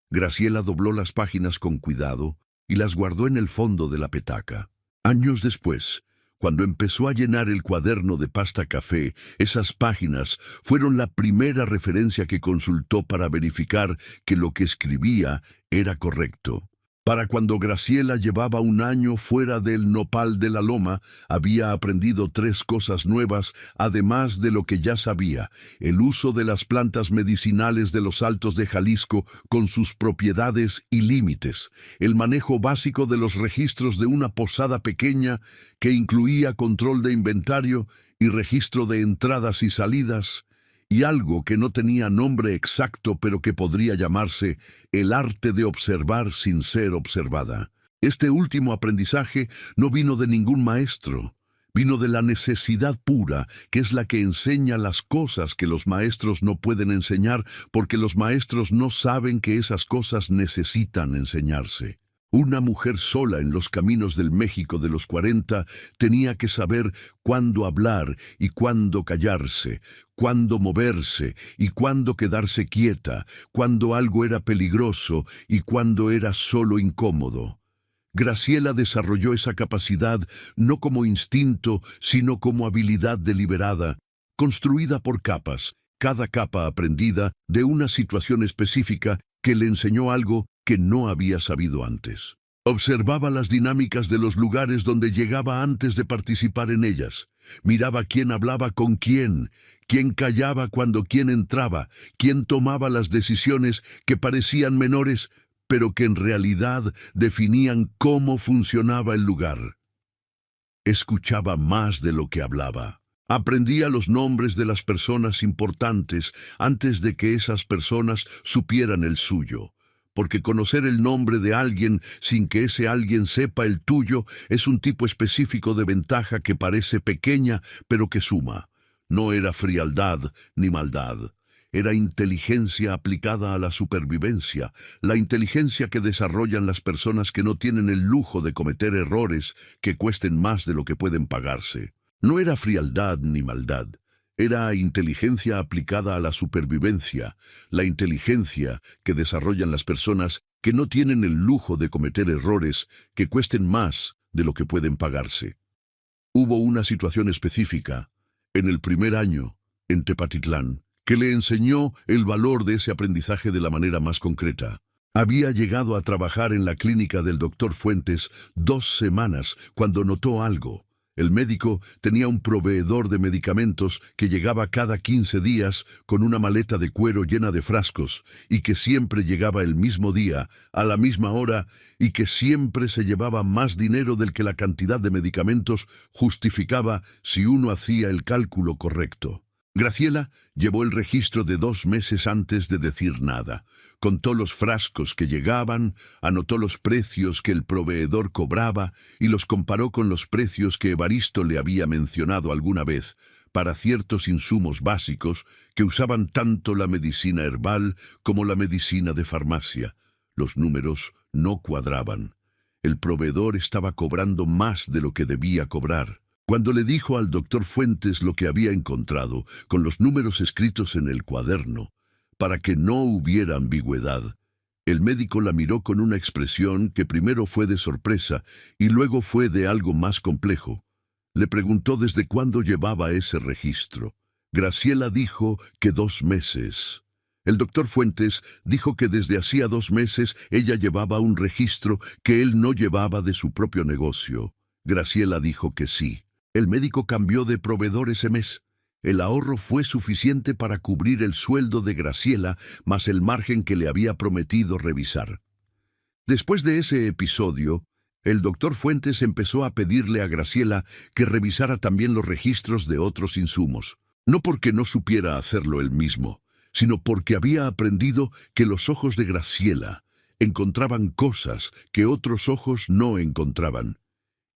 Graciela dobló las páginas con cuidado y las guardó en el fondo de la petaca. Años después, cuando empezó a llenar el cuaderno de pasta café, esas páginas fueron la primera referencia que consultó para verificar que lo que escribía era correcto. Para cuando Graciela llevaba 1 año fuera del Nopal de la Loma, había aprendido 3 cosas nuevas, además de lo que ya sabía: el uso de las plantas medicinales de los Altos de Jalisco con sus propiedades y límites, el manejo básico de los registros de una posada pequeña que incluía control de inventario y registro de entradas y salidas, y algo que no tenía nombre exacto pero que podría llamarse el arte de observar sin ser observada. Este último aprendizaje no vino de ningún maestro, vino de la necesidad pura, que es la que enseña las cosas que los maestros no pueden enseñar porque los maestros no saben que esas cosas necesitan enseñarse. Una mujer sola en los caminos del México de los 40 tenía que saber cuándo hablar y cuándo callarse, cuándo moverse y cuándo quedarse quieta, cuándo algo era peligroso y cuándo era solo incómodo. Graciela desarrolló esa capacidad no como instinto, sino como habilidad deliberada, construida por capas, cada capa aprendida de una situación específica que le enseñó algo que no había sabido antes. Observaba las dinámicas de los lugares donde llegaba antes de participar en ellas. Miraba quién hablaba con quién callaba cuando quién entraba, quién tomaba las decisiones que parecían menores, pero que en realidad definían cómo funcionaba el lugar. Escuchaba más de lo que hablaba. Aprendía los nombres de las personas importantes antes de que esas personas supieran el suyo. Porque conocer el nombre de alguien sin que ese alguien sepa el tuyo es un tipo específico de ventaja que parece pequeña, pero que suma. No era frialdad ni maldad. Era inteligencia aplicada a la supervivencia, la inteligencia que desarrollan las personas que no tienen el lujo de cometer errores que cuesten más de lo que pueden pagarse. No era frialdad ni maldad. Era inteligencia aplicada a la supervivencia, la inteligencia que desarrollan las personas que no tienen el lujo de cometer errores que cuesten más de lo que pueden pagarse. Hubo una situación específica, en el primer año, en Tepatitlán, que le enseñó el valor de ese aprendizaje de la manera más concreta. Había llegado a trabajar en la clínica del doctor Fuentes 2 semanas cuando notó algo. El médico tenía un proveedor de medicamentos que llegaba cada 15 días con una maleta de cuero llena de frascos y que siempre llegaba el mismo día, a la misma hora, y que siempre se llevaba más dinero del que la cantidad de medicamentos justificaba si uno hacía el cálculo correcto. Graciela llevó el registro de 2 meses antes de decir nada. Contó los frascos que llegaban, anotó los precios que el proveedor cobraba y los comparó con los precios que Evaristo le había mencionado alguna vez para ciertos insumos básicos que usaban tanto la medicina herbal como la medicina de farmacia. Los números no cuadraban. El proveedor estaba cobrando más de lo que debía cobrar. Cuando le dijo al doctor Fuentes lo que había encontrado, con los números escritos en el cuaderno, para que no hubiera ambigüedad, el médico la miró con una expresión que primero fue de sorpresa y luego fue de algo más complejo. Le preguntó desde cuándo llevaba ese registro. Graciela dijo que 2 meses. El doctor Fuentes dijo que desde hacía 2 meses ella llevaba un registro que él no llevaba de su propio negocio. Graciela dijo que sí. El médico cambió de proveedor ese mes. El ahorro fue suficiente para cubrir el sueldo de Graciela, más el margen que le había prometido revisar. Después de ese episodio, el doctor Fuentes empezó a pedirle a Graciela que revisara también los registros de otros insumos. No porque no supiera hacerlo él mismo, sino porque había aprendido que los ojos de Graciela encontraban cosas que otros ojos no encontraban,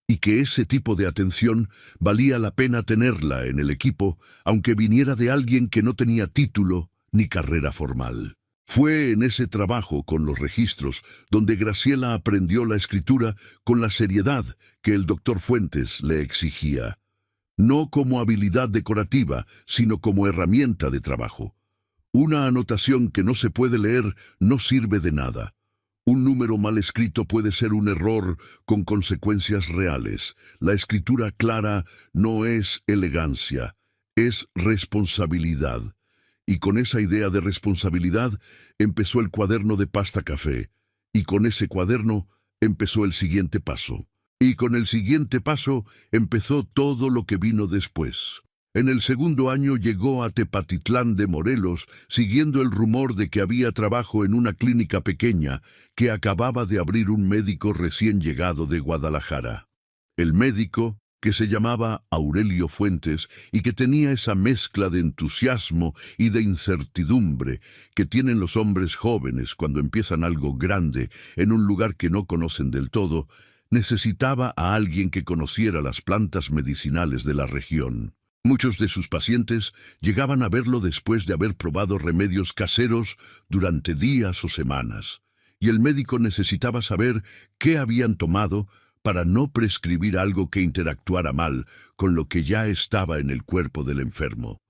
y que ese tipo de atención valía la pena tenerla en el equipo, aunque viniera de alguien que no tenía título ni carrera formal. Fue en ese trabajo con los registros donde Graciela aprendió la escritura con la seriedad que el doctor Fuentes le exigía, no como habilidad decorativa, sino como herramienta de trabajo. Una anotación que no se puede leer no sirve de nada. Un número mal escrito puede ser un error con consecuencias reales. La escritura clara no es elegancia, es responsabilidad. Y con esa idea de responsabilidad empezó el cuaderno de pasta café. Y con ese cuaderno empezó el siguiente paso. Y con el siguiente paso empezó todo lo que vino después. En el segundo año llegó a Tepatitlán de Morelos, siguiendo el rumor de que había trabajo en una clínica pequeña que acababa de abrir un médico recién llegado de Guadalajara. El médico, que se llamaba Aurelio Fuentes y que tenía esa mezcla de entusiasmo y de incertidumbre que tienen los hombres jóvenes cuando empiezan algo grande en un lugar que no conocen del todo, necesitaba a alguien que conociera las plantas medicinales de la región. Muchos de sus pacientes llegaban a verlo después de haber probado remedios caseros durante días o semanas, y el médico necesitaba saber qué habían tomado para no prescribir algo que interactuara mal con lo que ya estaba en el cuerpo del enfermo.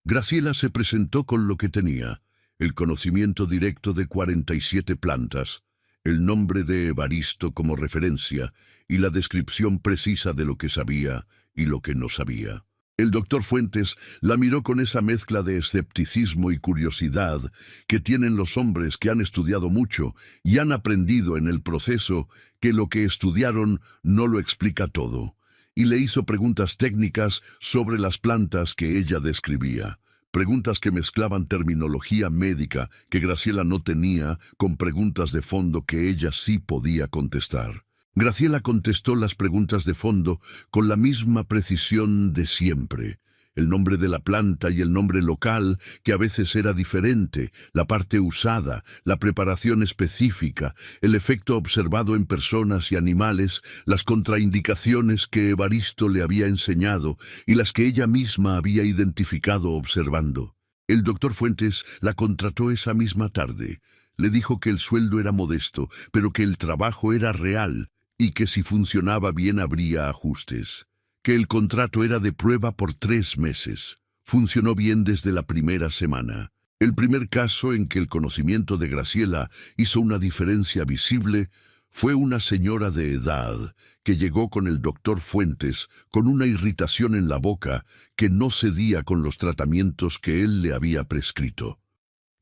Graciela se presentó con lo que tenía, el conocimiento directo de 47 plantas, el nombre de Evaristo como referencia y la descripción precisa de lo que sabía y lo que no sabía. El doctor Fuentes la miró con esa mezcla de escepticismo y curiosidad que tienen los hombres que han estudiado mucho y han aprendido en el proceso que lo que estudiaron no lo explica todo, y le hizo preguntas técnicas sobre las plantas que ella describía. Preguntas que mezclaban terminología médica que Graciela no tenía con preguntas de fondo que ella sí podía contestar. Graciela contestó las preguntas de fondo con la misma precisión de siempre. El nombre de la planta y el nombre local, que a veces era diferente, la parte usada, la preparación específica, el efecto observado en personas y animales, las contraindicaciones que Evaristo le había enseñado y las que ella misma había identificado observando. El doctor Fuentes la contrató esa misma tarde. Le dijo que el sueldo era modesto, pero que el trabajo era real y que si funcionaba bien habría ajustes. Que el contrato era de prueba por 3 meses. Funcionó bien desde la primera semana. El primer caso en que el conocimiento de Graciela hizo una diferencia visible fue una señora de edad que llegó con el doctor Fuentes con una irritación en la boca que no cedía con los tratamientos que él le había prescrito.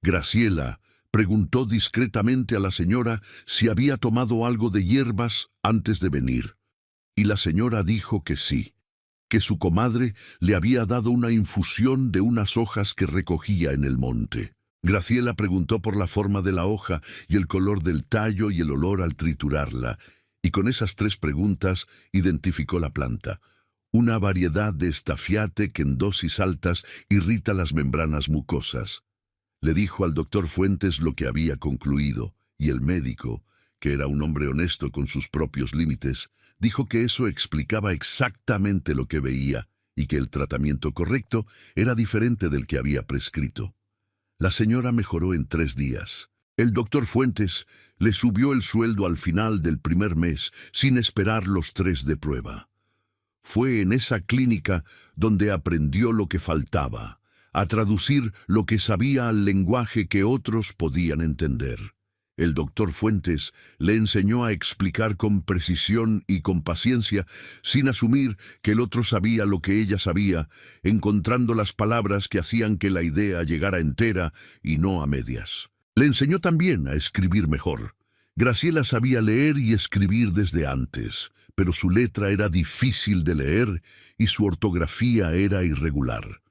Graciela preguntó discretamente a la señora si había tomado algo de hierbas antes de venir, y la señora dijo que sí, que su comadre le había dado una infusión de unas hojas que recogía en el monte. Graciela preguntó por la forma de la hoja y el color del tallo y el olor al triturarla, y con esas 3 preguntas identificó la planta, una variedad de estafiate que en dosis altas irrita las membranas mucosas. Le dijo al doctor Fuentes lo que había concluido, y el médico, que era un hombre honesto con sus propios límites, dijo que eso explicaba exactamente lo que veía y que el tratamiento correcto era diferente del que había prescrito. La señora mejoró en 3 días. El doctor Fuentes le subió el sueldo al final del primer mes sin esperar los 3 de prueba. Fue en esa clínica donde aprendió lo que faltaba, a traducir lo que sabía al lenguaje que otros podían entender. El doctor Fuentes le enseñó a explicar con precisión y con paciencia, sin asumir que el otro sabía lo que ella sabía, encontrando las palabras que hacían que la idea llegara entera y no a medias. Le enseñó también a escribir mejor. Graciela sabía leer y escribir desde antes, pero su letra era difícil de leer y su ortografía era irregular.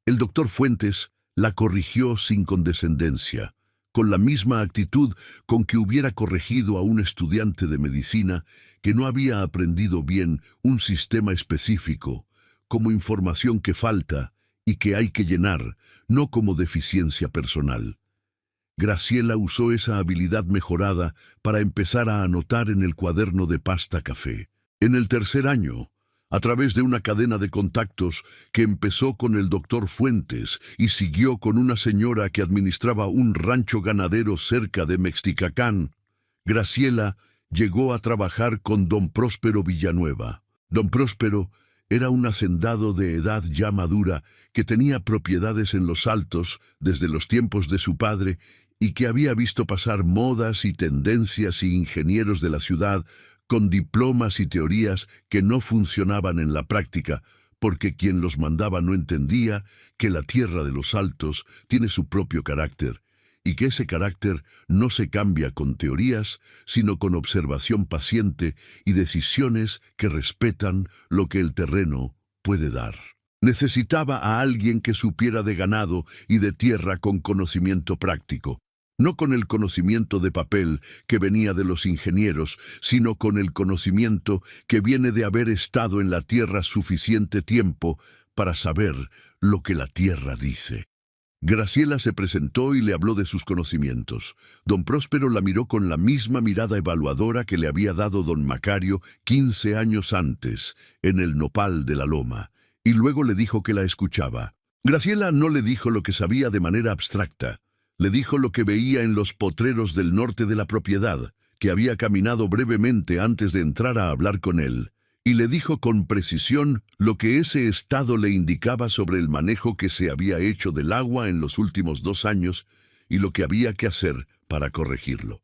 El doctor Fuentes la corrigió sin condescendencia, con la misma actitud con que hubiera corregido a un estudiante de medicina que no había aprendido bien un sistema específico, como información que falta y que hay que llenar, no como deficiencia personal. Graciela usó esa habilidad mejorada para empezar a anotar en el cuaderno de pasta café. En el 3er año, a través de una cadena de contactos que empezó con el doctor Fuentes y siguió con una señora que administraba un rancho ganadero cerca de Mexticacán, Graciela llegó a trabajar con don Próspero Villanueva. Don Próspero era un hacendado de edad ya madura que tenía propiedades en los Altos desde los tiempos de su padre y que había visto pasar modas y tendencias y ingenieros de la ciudad con diplomas y teorías que no funcionaban en la práctica, porque quien los mandaba no entendía que la tierra de los Altos tiene su propio carácter, y que ese carácter no se cambia con teorías, sino con observación paciente y decisiones que respetan lo que el terreno puede dar. Necesitaba a alguien que supiera de ganado y de tierra con conocimiento práctico. No con el conocimiento de papel que venía de los ingenieros, sino con el conocimiento que viene de haber estado en la tierra suficiente tiempo para saber lo que la tierra dice. Graciela se presentó y le habló de sus conocimientos. Don Próspero la miró con la misma mirada evaluadora que le había dado don Macario 15 años antes, en el nopal de la loma, y luego le dijo que la escuchaba. Graciela no le dijo lo que sabía de manera abstracta. Le dijo lo que veía en los potreros del norte de la propiedad, que había caminado brevemente antes de entrar a hablar con él, y le dijo con precisión lo que ese estado le indicaba sobre el manejo que se había hecho del agua en los últimos 2 años y lo que había que hacer para corregirlo.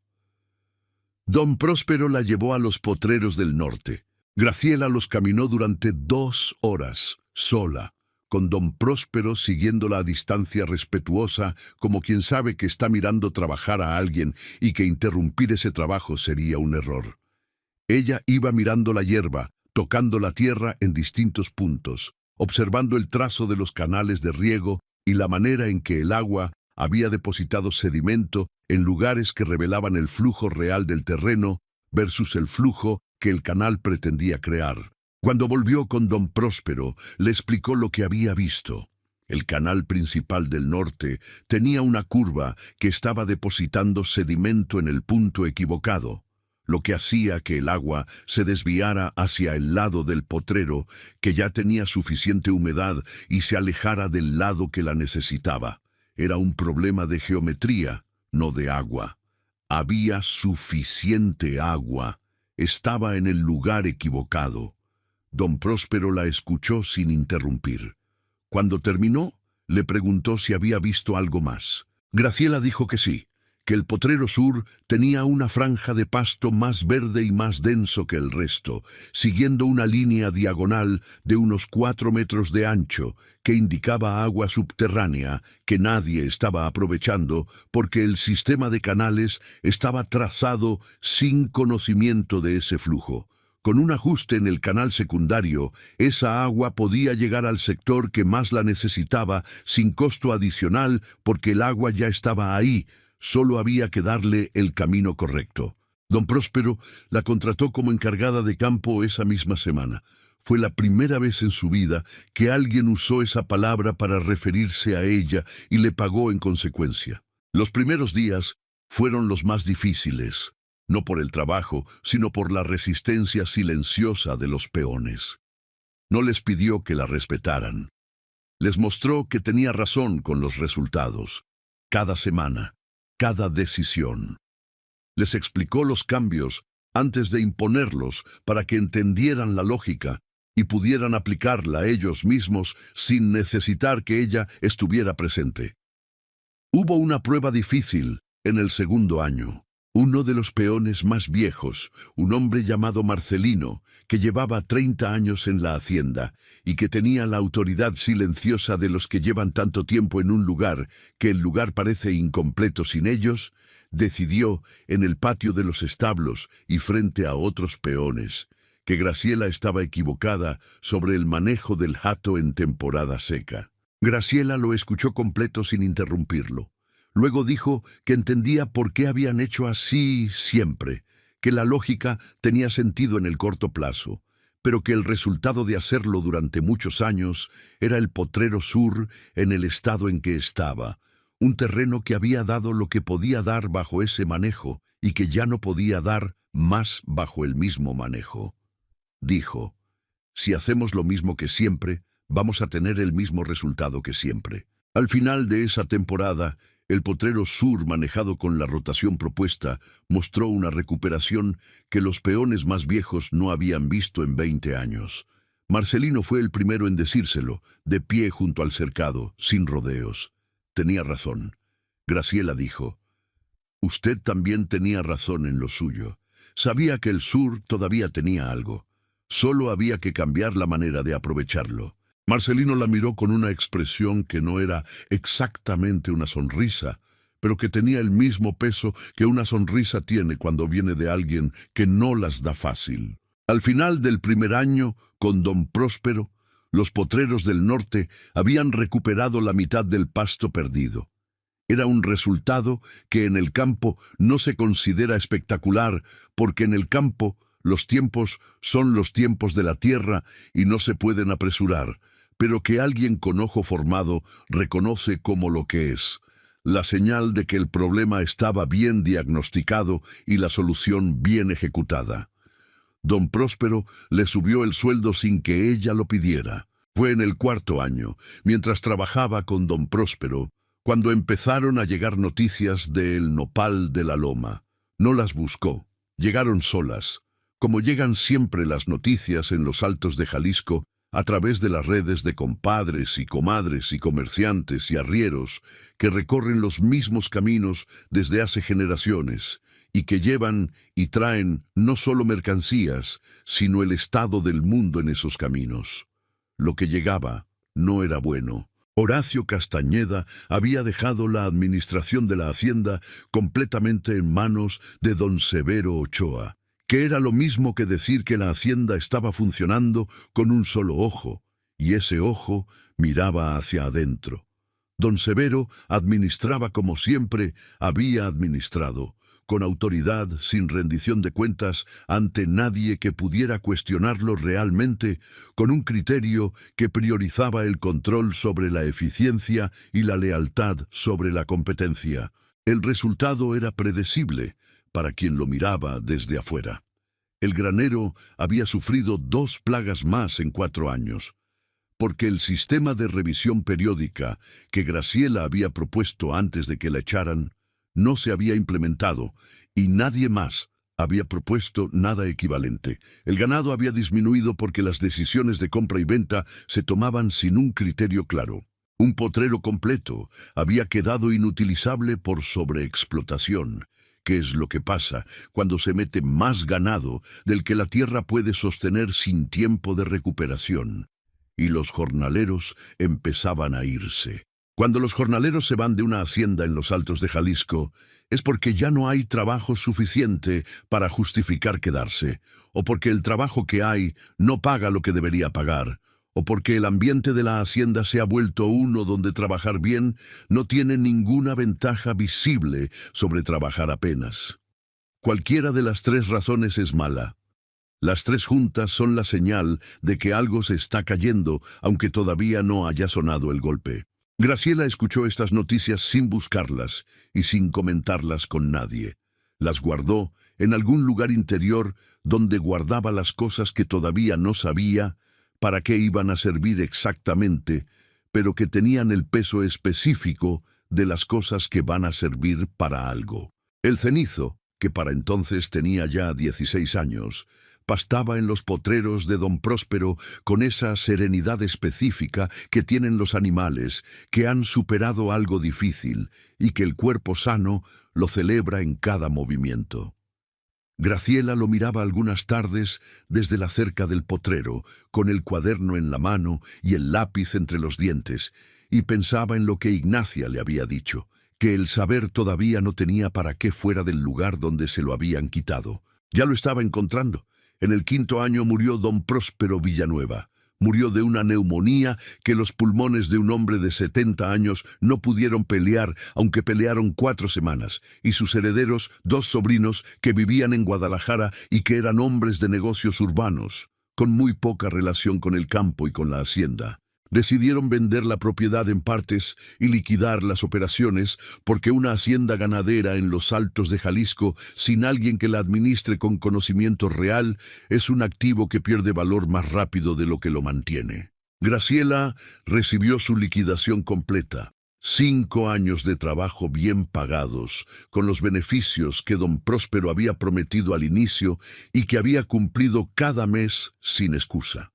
Don Próspero la llevó a los potreros del norte. Graciela los caminó durante 2 horas, sola, con don Próspero siguiéndola a distancia respetuosa, como quien sabe que está mirando trabajar a alguien y que interrumpir ese trabajo sería un error. Ella iba mirando la hierba, tocando la tierra en distintos puntos, observando el trazo de los canales de riego y la manera en que el agua había depositado sedimento en lugares que revelaban el flujo real del terreno versus el flujo que el canal pretendía crear. Cuando volvió con don Próspero, le explicó lo que había visto. El canal principal del norte tenía una curva que estaba depositando sedimento en el punto equivocado, lo que hacía que el agua se desviara hacia el lado del potrero, que ya tenía suficiente humedad, y se alejara del lado que la necesitaba. Era un problema de geometría, no de agua. Había suficiente agua. Estaba en el lugar equivocado. Don Próspero la escuchó sin interrumpir. Cuando terminó, le preguntó si había visto algo más. Graciela dijo que sí, que el potrero sur tenía una franja de pasto más verde y más denso que el resto, siguiendo una línea diagonal de unos 4 metros de ancho, que indicaba agua subterránea que nadie estaba aprovechando porque el sistema de canales estaba trazado sin conocimiento de ese flujo. Con un ajuste en el canal secundario, esa agua podía llegar al sector que más la necesitaba sin costo adicional porque el agua ya estaba ahí, solo había que darle el camino correcto. Don Próspero la contrató como encargada de campo esa misma semana. Fue la primera vez en su vida que alguien usó esa palabra para referirse a ella y le pagó en consecuencia. Los primeros días fueron los más difíciles. No por el trabajo, sino por la resistencia silenciosa de los peones. No les pidió que la respetaran. Les mostró que tenía razón con los resultados. Cada semana, cada decisión. Les explicó los cambios antes de imponerlos para que entendieran la lógica y pudieran aplicarla ellos mismos sin necesitar que ella estuviera presente. Hubo una prueba difícil en el segundo año. Uno de los peones más viejos, un hombre llamado Marcelino, que llevaba 30 años en la hacienda y que tenía la autoridad silenciosa de los que llevan tanto tiempo en un lugar que el lugar parece incompleto sin ellos, decidió en el patio de los establos y frente a otros peones que Graciela estaba equivocada sobre el manejo del hato en temporada seca. Graciela lo escuchó completo sin interrumpirlo. Luego dijo que entendía por qué habían hecho así siempre, que la lógica tenía sentido en el corto plazo, pero que el resultado de hacerlo durante muchos años era el potrero sur en el estado en que estaba, un terreno que había dado lo que podía dar bajo ese manejo y que ya no podía dar más bajo el mismo manejo. Dijo, si hacemos lo mismo que siempre, vamos a tener el mismo resultado que siempre. Al final de esa temporada, el potrero sur, manejado con la rotación propuesta, mostró una recuperación que los peones más viejos no habían visto en 20 años. Marcelino fue el primero en decírselo, de pie junto al cercado, sin rodeos. Tenía razón. Graciela dijo, usted también tenía razón en lo suyo. Sabía que el sur todavía tenía algo. Solo había que cambiar la manera de aprovecharlo. Marcelino la miró con una expresión que no era exactamente una sonrisa, pero que tenía el mismo peso que una sonrisa tiene cuando viene de alguien que no las da fácil. Al final del primer año, con don Próspero, los potreros del norte habían recuperado la mitad del pasto perdido. Era un resultado que en el campo no se considera espectacular, porque en el campo los tiempos son los tiempos de la tierra y no se pueden apresurar, pero que alguien con ojo formado reconoce como lo que es, la señal de que el problema estaba bien diagnosticado y la solución bien ejecutada. Don Próspero le subió el sueldo sin que ella lo pidiera. Fue en el 4.º año, mientras trabajaba con don Próspero, cuando empezaron a llegar noticias del nopal de la loma. No las buscó, llegaron solas, como llegan siempre las noticias en los altos de Jalisco, a través de las redes de compadres y comadres y comerciantes y arrieros que recorren los mismos caminos desde hace generaciones y que llevan y traen no solo mercancías, sino el estado del mundo en esos caminos. Lo que llegaba no era bueno. Horacio Castañeda había dejado la administración de la hacienda completamente en manos de don Severo Ochoa, que era lo mismo que decir que la hacienda estaba funcionando con un solo ojo, y ese ojo miraba hacia adentro. Don Severo administraba como siempre había administrado, con autoridad, sin rendición de cuentas, ante nadie que pudiera cuestionarlo realmente, con un criterio que priorizaba el control sobre la eficiencia y la lealtad sobre la competencia. El resultado era predecible para quien lo miraba desde afuera. El granero había sufrido 2 plagas más en 4 años, porque el sistema de revisión periódica que Graciela había propuesto antes de que la echaran no se había implementado y nadie más había propuesto nada equivalente. El ganado había disminuido porque las decisiones de compra y venta se tomaban sin un criterio claro. Un potrero completo había quedado inutilizable por sobreexplotación, que es lo que pasa cuando se mete más ganado del que la tierra puede sostener sin tiempo de recuperación. Y los jornaleros empezaban a irse. Cuando los jornaleros se van de una hacienda en los Altos de Jalisco, es porque ya no hay trabajo suficiente para justificar quedarse, o porque el trabajo que hay no paga lo que debería pagar, o porque el ambiente de la hacienda se ha vuelto uno donde trabajar bien no tiene ninguna ventaja visible sobre trabajar apenas. Cualquiera de las 3 razones es mala. Las 3 juntas son la señal de que algo se está cayendo, aunque todavía no haya sonado el golpe. Graciela escuchó estas noticias sin buscarlas y sin comentarlas con nadie. Las guardó en algún lugar interior donde guardaba las cosas que todavía no sabía para qué iban a servir exactamente, pero que tenían el peso específico de las cosas que van a servir para algo. El cenizo, que para entonces tenía ya 16 años, pastaba en los potreros de don Próspero con esa serenidad específica que tienen los animales, que han superado algo difícil y que el cuerpo sano lo celebra en cada movimiento. Graciela lo miraba algunas tardes desde la cerca del potrero, con el cuaderno en la mano y el lápiz entre los dientes, y pensaba en lo que Ignacia le había dicho, que el saber todavía no tenía para qué fuera del lugar donde se lo habían quitado. Ya lo estaba encontrando. En el 5º año murió don Próspero Villanueva. Murió de una neumonía que los pulmones de un hombre de 70 años no pudieron pelear, aunque pelearon 4 semanas, y sus herederos, 2 sobrinos que vivían en Guadalajara y que eran hombres de negocios urbanos, con muy poca relación con el campo y con la hacienda. Decidieron vender la propiedad en partes y liquidar las operaciones porque una hacienda ganadera en los Altos de Jalisco, sin alguien que la administre con conocimiento real, es un activo que pierde valor más rápido de lo que lo mantiene. Graciela recibió su liquidación completa. 5 años de trabajo bien pagados, con los beneficios que don Próspero había prometido al inicio y que había cumplido cada mes sin excusa.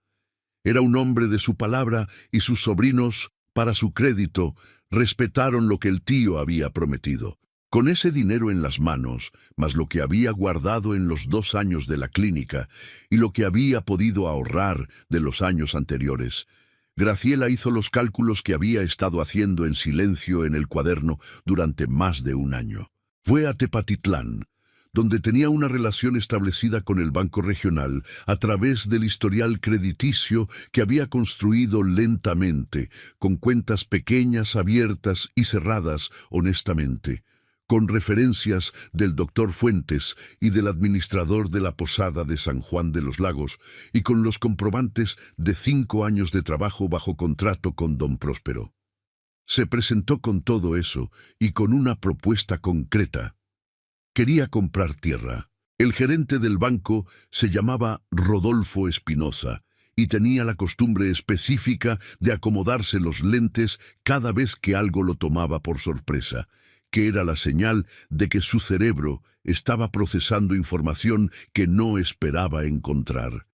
Era un hombre de su palabra y sus sobrinos, para su crédito, respetaron lo que el tío había prometido. Con ese dinero en las manos, más lo que había guardado en los 2 años de la clínica y lo que había podido ahorrar de los años anteriores, Graciela hizo los cálculos que había estado haciendo en silencio en el cuaderno durante más de 1 año. Fue a Tepatitlán, donde tenía una relación establecida con el Banco Regional a través del historial crediticio que había construido lentamente, con cuentas pequeñas abiertas y cerradas honestamente, con referencias del doctor Fuentes y del administrador de la posada de San Juan de los Lagos, y con los comprobantes de 5 años de trabajo bajo contrato con don Próspero. Se presentó con todo eso y con una propuesta concreta. Quería comprar tierra. El gerente del banco se llamaba Rodolfo Espinosa y tenía la costumbre específica de acomodarse los lentes cada vez que algo lo tomaba por sorpresa, que era la señal de que su cerebro estaba procesando información que no esperaba encontrar.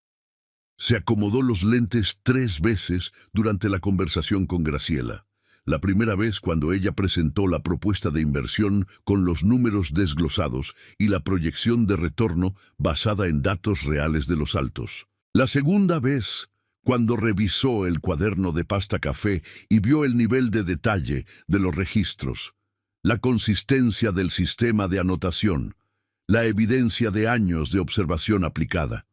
Se acomodó los lentes 3 veces durante la conversación con Graciela. La primera vez cuando ella presentó la propuesta de inversión con los números desglosados y la proyección de retorno basada en datos reales de los Altos. La segunda vez cuando revisó el cuaderno de pasta café y vio el nivel de detalle de los registros, la consistencia del sistema de anotación, la evidencia de años de observación aplicada.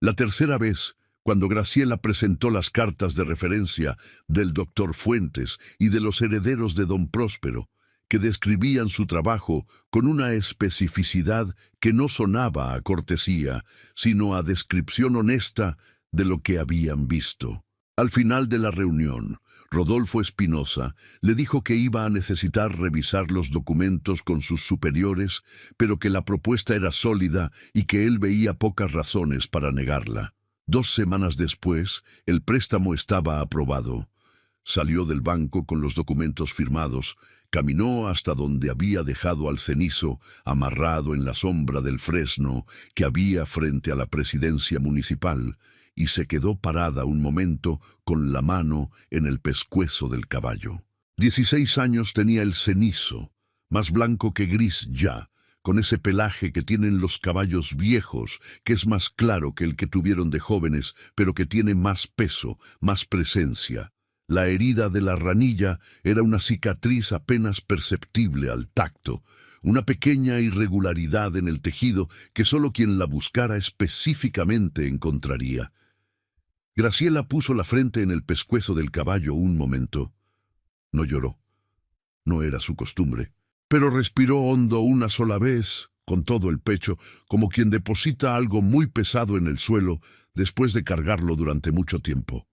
La tercera vez, cuando Graciela presentó las cartas de referencia del doctor Fuentes y de los herederos de don Próspero, que describían su trabajo con una especificidad que no sonaba a cortesía, sino a descripción honesta de lo que habían visto. Al final de la reunión, Rodolfo Espinosa le dijo que iba a necesitar revisar los documentos con sus superiores, pero que la propuesta era sólida y que él veía pocas razones para negarla. 2 semanas después, el préstamo estaba aprobado. Salió del banco con los documentos firmados, caminó hasta donde había dejado al cenizo amarrado en la sombra del fresno que había frente a la presidencia municipal, y se quedó parada un momento con la mano en el pescuezo del caballo. 16 años tenía el cenizo, más blanco que gris ya, con ese pelaje que tienen los caballos viejos, que es más claro que el que tuvieron de jóvenes, pero que tiene más peso, más presencia. La herida de la ranilla era una cicatriz apenas perceptible al tacto, una pequeña irregularidad en el tejido que solo quien la buscara específicamente encontraría. Graciela puso la frente en el pescuezo del caballo un momento. No lloró. No era su costumbre. Pero respiró hondo una sola vez, con todo el pecho, como quien deposita algo muy pesado en el suelo después de cargarlo durante mucho tiempo.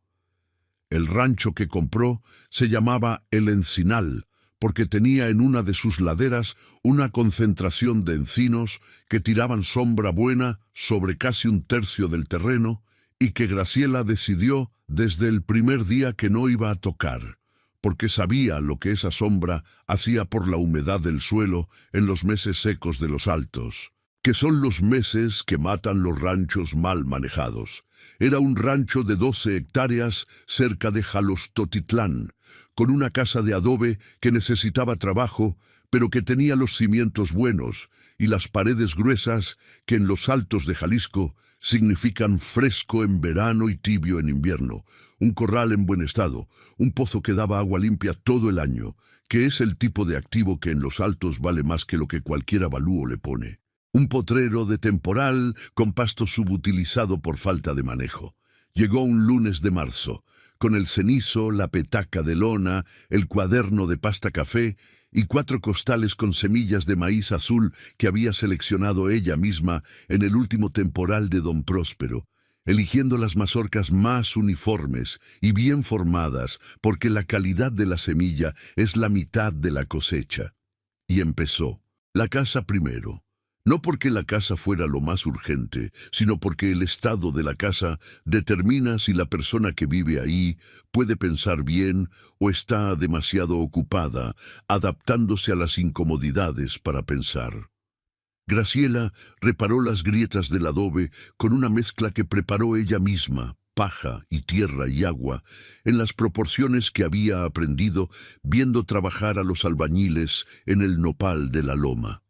El rancho que compró se llamaba El Encinal, porque tenía en una de sus laderas una concentración de encinos que tiraban sombra buena sobre casi 1/3 del terreno y que Graciela decidió desde el primer día que no iba a tocar, porque sabía lo que esa sombra hacía por la humedad del suelo en los meses secos de los Altos, que son los meses que matan los ranchos mal manejados. Era un rancho de 12 hectáreas cerca de Jalostotitlán, con una casa de adobe que necesitaba trabajo, pero que tenía los cimientos buenos y las paredes gruesas que en los Altos de Jalisco significan fresco en verano y tibio en invierno, un corral en buen estado, un pozo que daba agua limpia todo el año, que es el tipo de activo que en los Altos vale más que lo que cualquier avalúo le pone. Un potrero de temporal con pasto subutilizado por falta de manejo. Llegó un lunes de marzo, con el cenizo, la petaca de lona, el cuaderno de pasta café y 4 costales con semillas de maíz azul que había seleccionado ella misma en el último temporal de don Próspero, eligiendo las mazorcas más uniformes y bien formadas, porque la calidad de la semilla es la mitad de la cosecha. Y empezó. La casa primero. No porque la casa fuera lo más urgente, sino porque el estado de la casa determina si la persona que vive ahí puede pensar bien o está demasiado ocupada, adaptándose a las incomodidades para pensar. Graciela reparó las grietas del adobe con una mezcla que preparó ella misma, paja y tierra y agua, en las proporciones que había aprendido viendo trabajar a los albañiles en el nopal de la loma.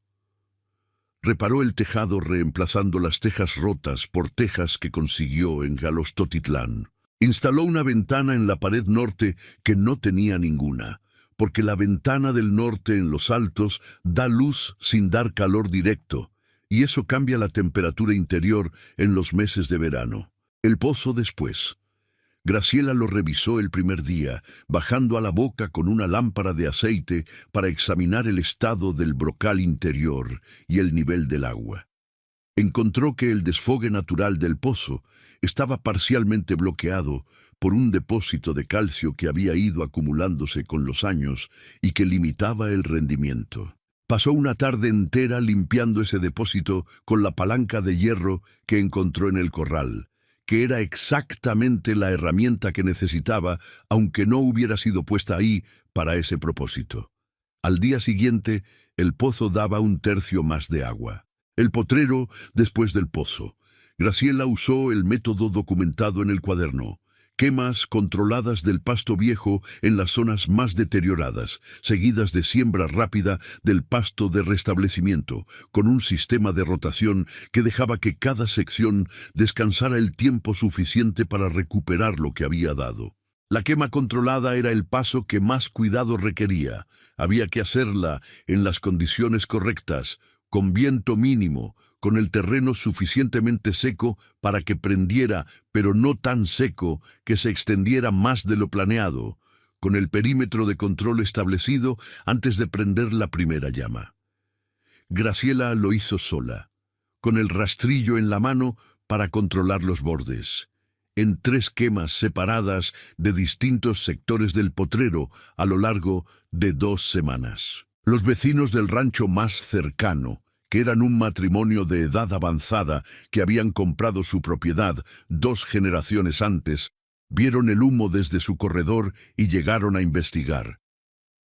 Reparó el tejado reemplazando las tejas rotas por tejas que consiguió en Jalostotitlán. Instaló una ventana en la pared norte que no tenía ninguna, porque la ventana del norte en los Altos da luz sin dar calor directo, y eso cambia la temperatura interior en los meses de verano. El pozo después. Graciela lo revisó el primer día, bajando a la boca con una lámpara de aceite para examinar el estado del brocal interior y el nivel del agua. Encontró que el desfogue natural del pozo estaba parcialmente bloqueado por un depósito de calcio que había ido acumulándose con los años y que limitaba el rendimiento. Pasó una tarde entera limpiando ese depósito con la palanca de hierro que encontró en el corral, que era exactamente la herramienta que necesitaba, aunque no hubiera sido puesta ahí para ese propósito. Al día siguiente, el pozo daba 1/3 más de agua. El potrero después del pozo. Graciela usó el método documentado en el cuaderno, quemas controladas del pasto viejo en las zonas más deterioradas, seguidas de siembra rápida del pasto de restablecimiento, con un sistema de rotación que dejaba que cada sección descansara el tiempo suficiente para recuperar lo que había dado. La quema controlada era el paso que más cuidado requería. Había que hacerla en las condiciones correctas, con viento mínimo, con el terreno suficientemente seco para que prendiera, pero no tan seco que se extendiera más de lo planeado, con el perímetro de control establecido antes de prender la primera llama. Graciela lo hizo sola, con el rastrillo en la mano para controlar los bordes, en 3 quemas separadas de distintos sectores del potrero a lo largo de 2 semanas. Los vecinos del rancho más cercano, que eran un matrimonio de edad avanzada que habían comprado su propiedad 2 generaciones antes, vieron el humo desde su corredor y llegaron a investigar.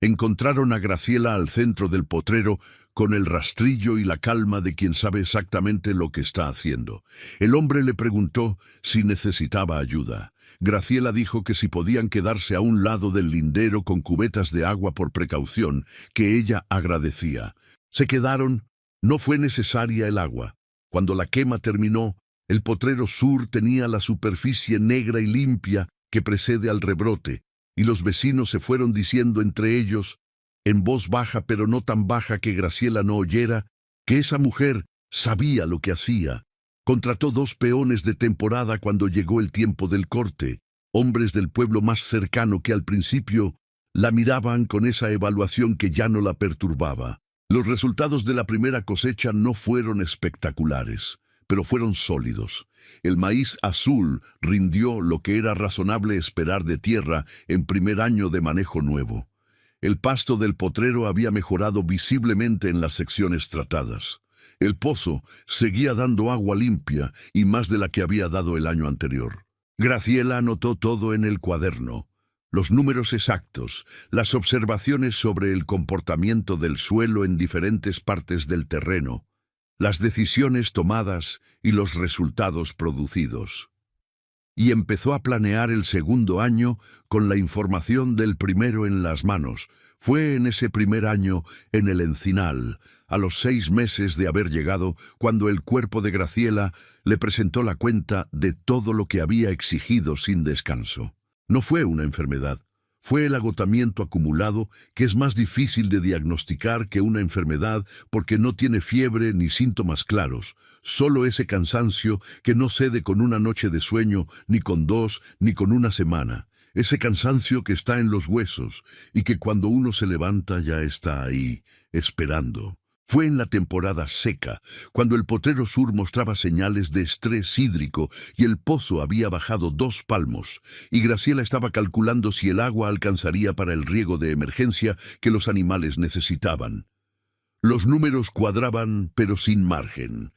Encontraron a Graciela al centro del potrero con el rastrillo y la calma de quien sabe exactamente lo que está haciendo. El hombre le preguntó si necesitaba ayuda. Graciela dijo que si podían quedarse a un lado del lindero con cubetas de agua por precaución, que ella agradecía. Se quedaron. No fue necesaria el agua. Cuando la quema terminó, el potrero sur tenía la superficie negra y limpia que precede al rebrote, y los vecinos se fueron diciendo entre ellos, en voz baja pero no tan baja que Graciela no oyera, que esa mujer sabía lo que hacía. Contrató 2 peones de temporada cuando llegó el tiempo del corte, hombres del pueblo más cercano que al principio la miraban con esa evaluación que ya no la perturbaba. Los resultados de la primera cosecha no fueron espectaculares, pero fueron sólidos. El maíz azul rindió lo que era razonable esperar de tierra en primer año de manejo nuevo. El pasto del potrero había mejorado visiblemente en las secciones tratadas. El pozo seguía dando agua limpia y más de la que había dado el año anterior. Graciela anotó todo en el cuaderno. Los números exactos, las observaciones sobre el comportamiento del suelo en diferentes partes del terreno, las decisiones tomadas y los resultados producidos. Y empezó a planear el segundo año con la información del primero en las manos. Fue en ese primer año, en el Encinal, a los 6 meses de haber llegado, cuando el cuerpo de Graciela le presentó la cuenta de todo lo que había exigido sin descanso. No fue una enfermedad, fue el agotamiento acumulado, que es más difícil de diagnosticar que una enfermedad porque no tiene fiebre ni síntomas claros, solo ese cansancio que no cede con una noche de sueño, ni con 2, ni con una semana. Ese cansancio que está en los huesos y que cuando uno se levanta ya está ahí, esperando. Fue en la temporada seca, cuando el potrero sur mostraba señales de estrés hídrico y el pozo había bajado 2 palmos, y Graciela estaba calculando si el agua alcanzaría para el riego de emergencia que los animales necesitaban. Los números cuadraban, pero sin margen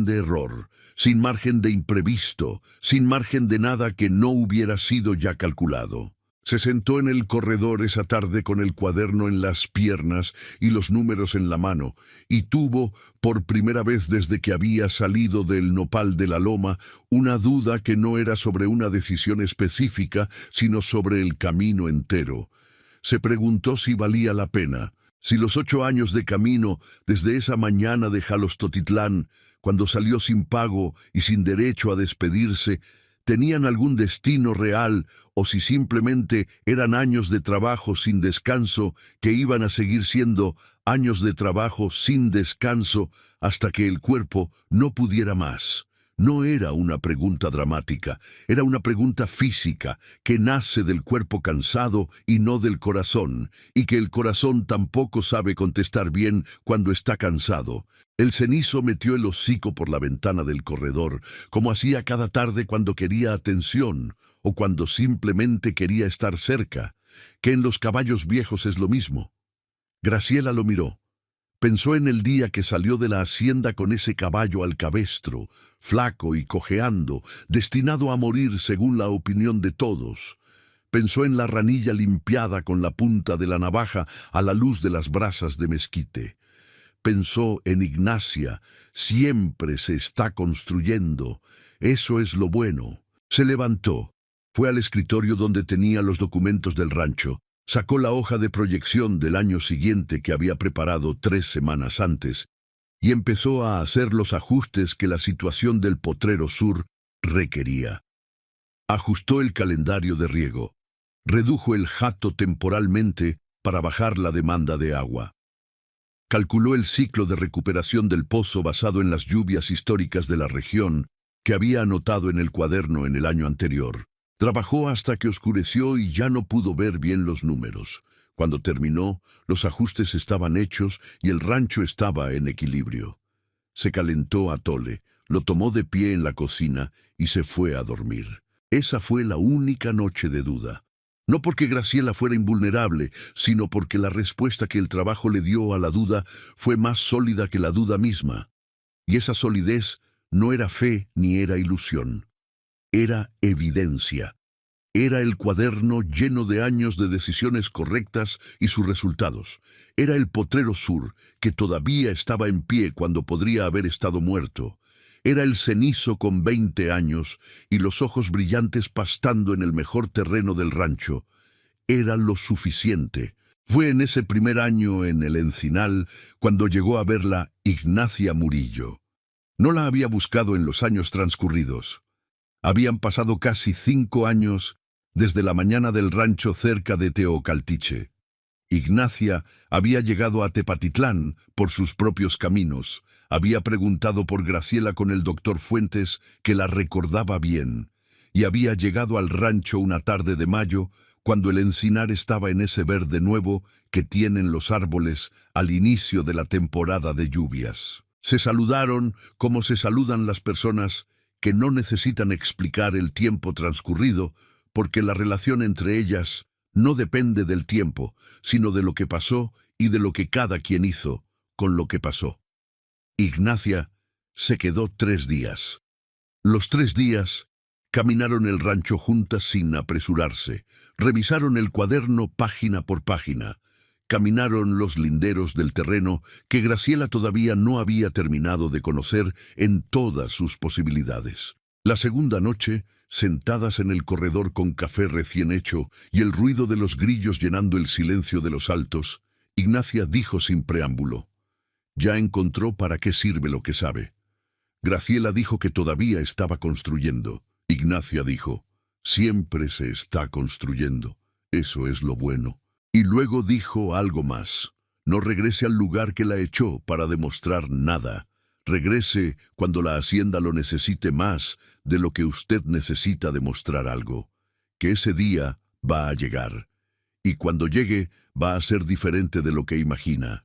de error, sin margen de imprevisto, sin margen de nada que no hubiera sido ya calculado. Se sentó en el corredor esa tarde con el cuaderno en las piernas y los números en la mano, y tuvo, por primera vez desde que había salido del nopal de la loma, una duda que no era sobre una decisión específica, sino sobre el camino entero. Se preguntó si valía la pena, si los 8 años de camino desde esa mañana de Jalostotitlán, cuando salió sin pago y sin derecho a despedirse, tenían algún destino real o si simplemente eran años de trabajo sin descanso que iban a seguir siendo años de trabajo sin descanso hasta que el cuerpo no pudiera más. No era una pregunta dramática, era una pregunta física que nace del cuerpo cansado y no del corazón, y que el corazón tampoco sabe contestar bien cuando está cansado. El cenizo metió el hocico por la ventana del corredor, como hacía cada tarde cuando quería atención o cuando simplemente quería estar cerca, que en los caballos viejos es lo mismo. Graciela lo miró. Pensó en el día que salió de la hacienda con ese caballo al cabestro, flaco y cojeando, destinado a morir según la opinión de todos. Pensó en la ranilla limpiada con la punta de la navaja a la luz de las brasas de mezquite. Pensó en Ignacia, siempre se está construyendo, eso es lo bueno. Se levantó. Fue al escritorio donde tenía los documentos del rancho, sacó la hoja de proyección del año siguiente que había preparado 3 semanas antes y empezó a hacer los ajustes que la situación del Potrero Sur requería. Ajustó el calendario de riego, redujo el jato temporalmente para bajar la demanda de agua. Calculó el ciclo de recuperación del pozo basado en las lluvias históricas de la región que había anotado en el cuaderno en el año anterior. Trabajó hasta que oscureció y ya no pudo ver bien los números. Cuando terminó, los ajustes estaban hechos y el rancho estaba en equilibrio. Se calentó atole, lo tomó de pie en la cocina y se fue a dormir. Esa fue la única noche de duda. No porque Graciela fuera invulnerable, sino porque la respuesta que el trabajo le dio a la duda fue más sólida que la duda misma. Y esa solidez no era fe ni era ilusión. Era evidencia. Era el cuaderno lleno de años de decisiones correctas y sus resultados. Era el Potrero Sur, que todavía estaba en pie cuando podría haber estado muerto. Era el cenizo con 20 años y los ojos brillantes pastando en el mejor terreno del rancho. Era lo suficiente. Fue en ese primer año en el Encinal cuando llegó a verla Ignacia Murillo. No la había buscado en los años transcurridos. Habían pasado casi 5 años desde la mañana del rancho cerca de Teocaltiche. Ignacia había llegado a Tepatitlán por sus propios caminos. Había preguntado por Graciela con el doctor Fuentes, que la recordaba bien, y había llegado al rancho una tarde de mayo, cuando el encinar estaba en ese verde nuevo que tienen los árboles al inicio de la temporada de lluvias. Se saludaron como se saludan las personas que no necesitan explicar el tiempo transcurrido, porque la relación entre ellas no depende del tiempo, sino de lo que pasó y de lo que cada quien hizo con lo que pasó. Ignacia se quedó 3 días. Los 3 días caminaron el rancho juntas sin apresurarse, revisaron el cuaderno página por página, caminaron los linderos del terreno que Graciela todavía no había terminado de conocer en todas sus posibilidades. La segunda noche, sentadas en el corredor con café recién hecho y el ruido de los grillos llenando el silencio de los altos, Ignacia dijo sin preámbulo: «Ya encontró para qué sirve lo que sabe». Graciela dijo que todavía estaba construyendo. Ignacia dijo: «Siempre se está construyendo. Eso es lo bueno». Y luego dijo algo más: «No regrese al lugar que la echó para demostrar nada. Regrese cuando la hacienda lo necesite más de lo que usted necesita demostrar algo. Que ese día va a llegar. Y cuando llegue va a ser diferente de lo que imagina.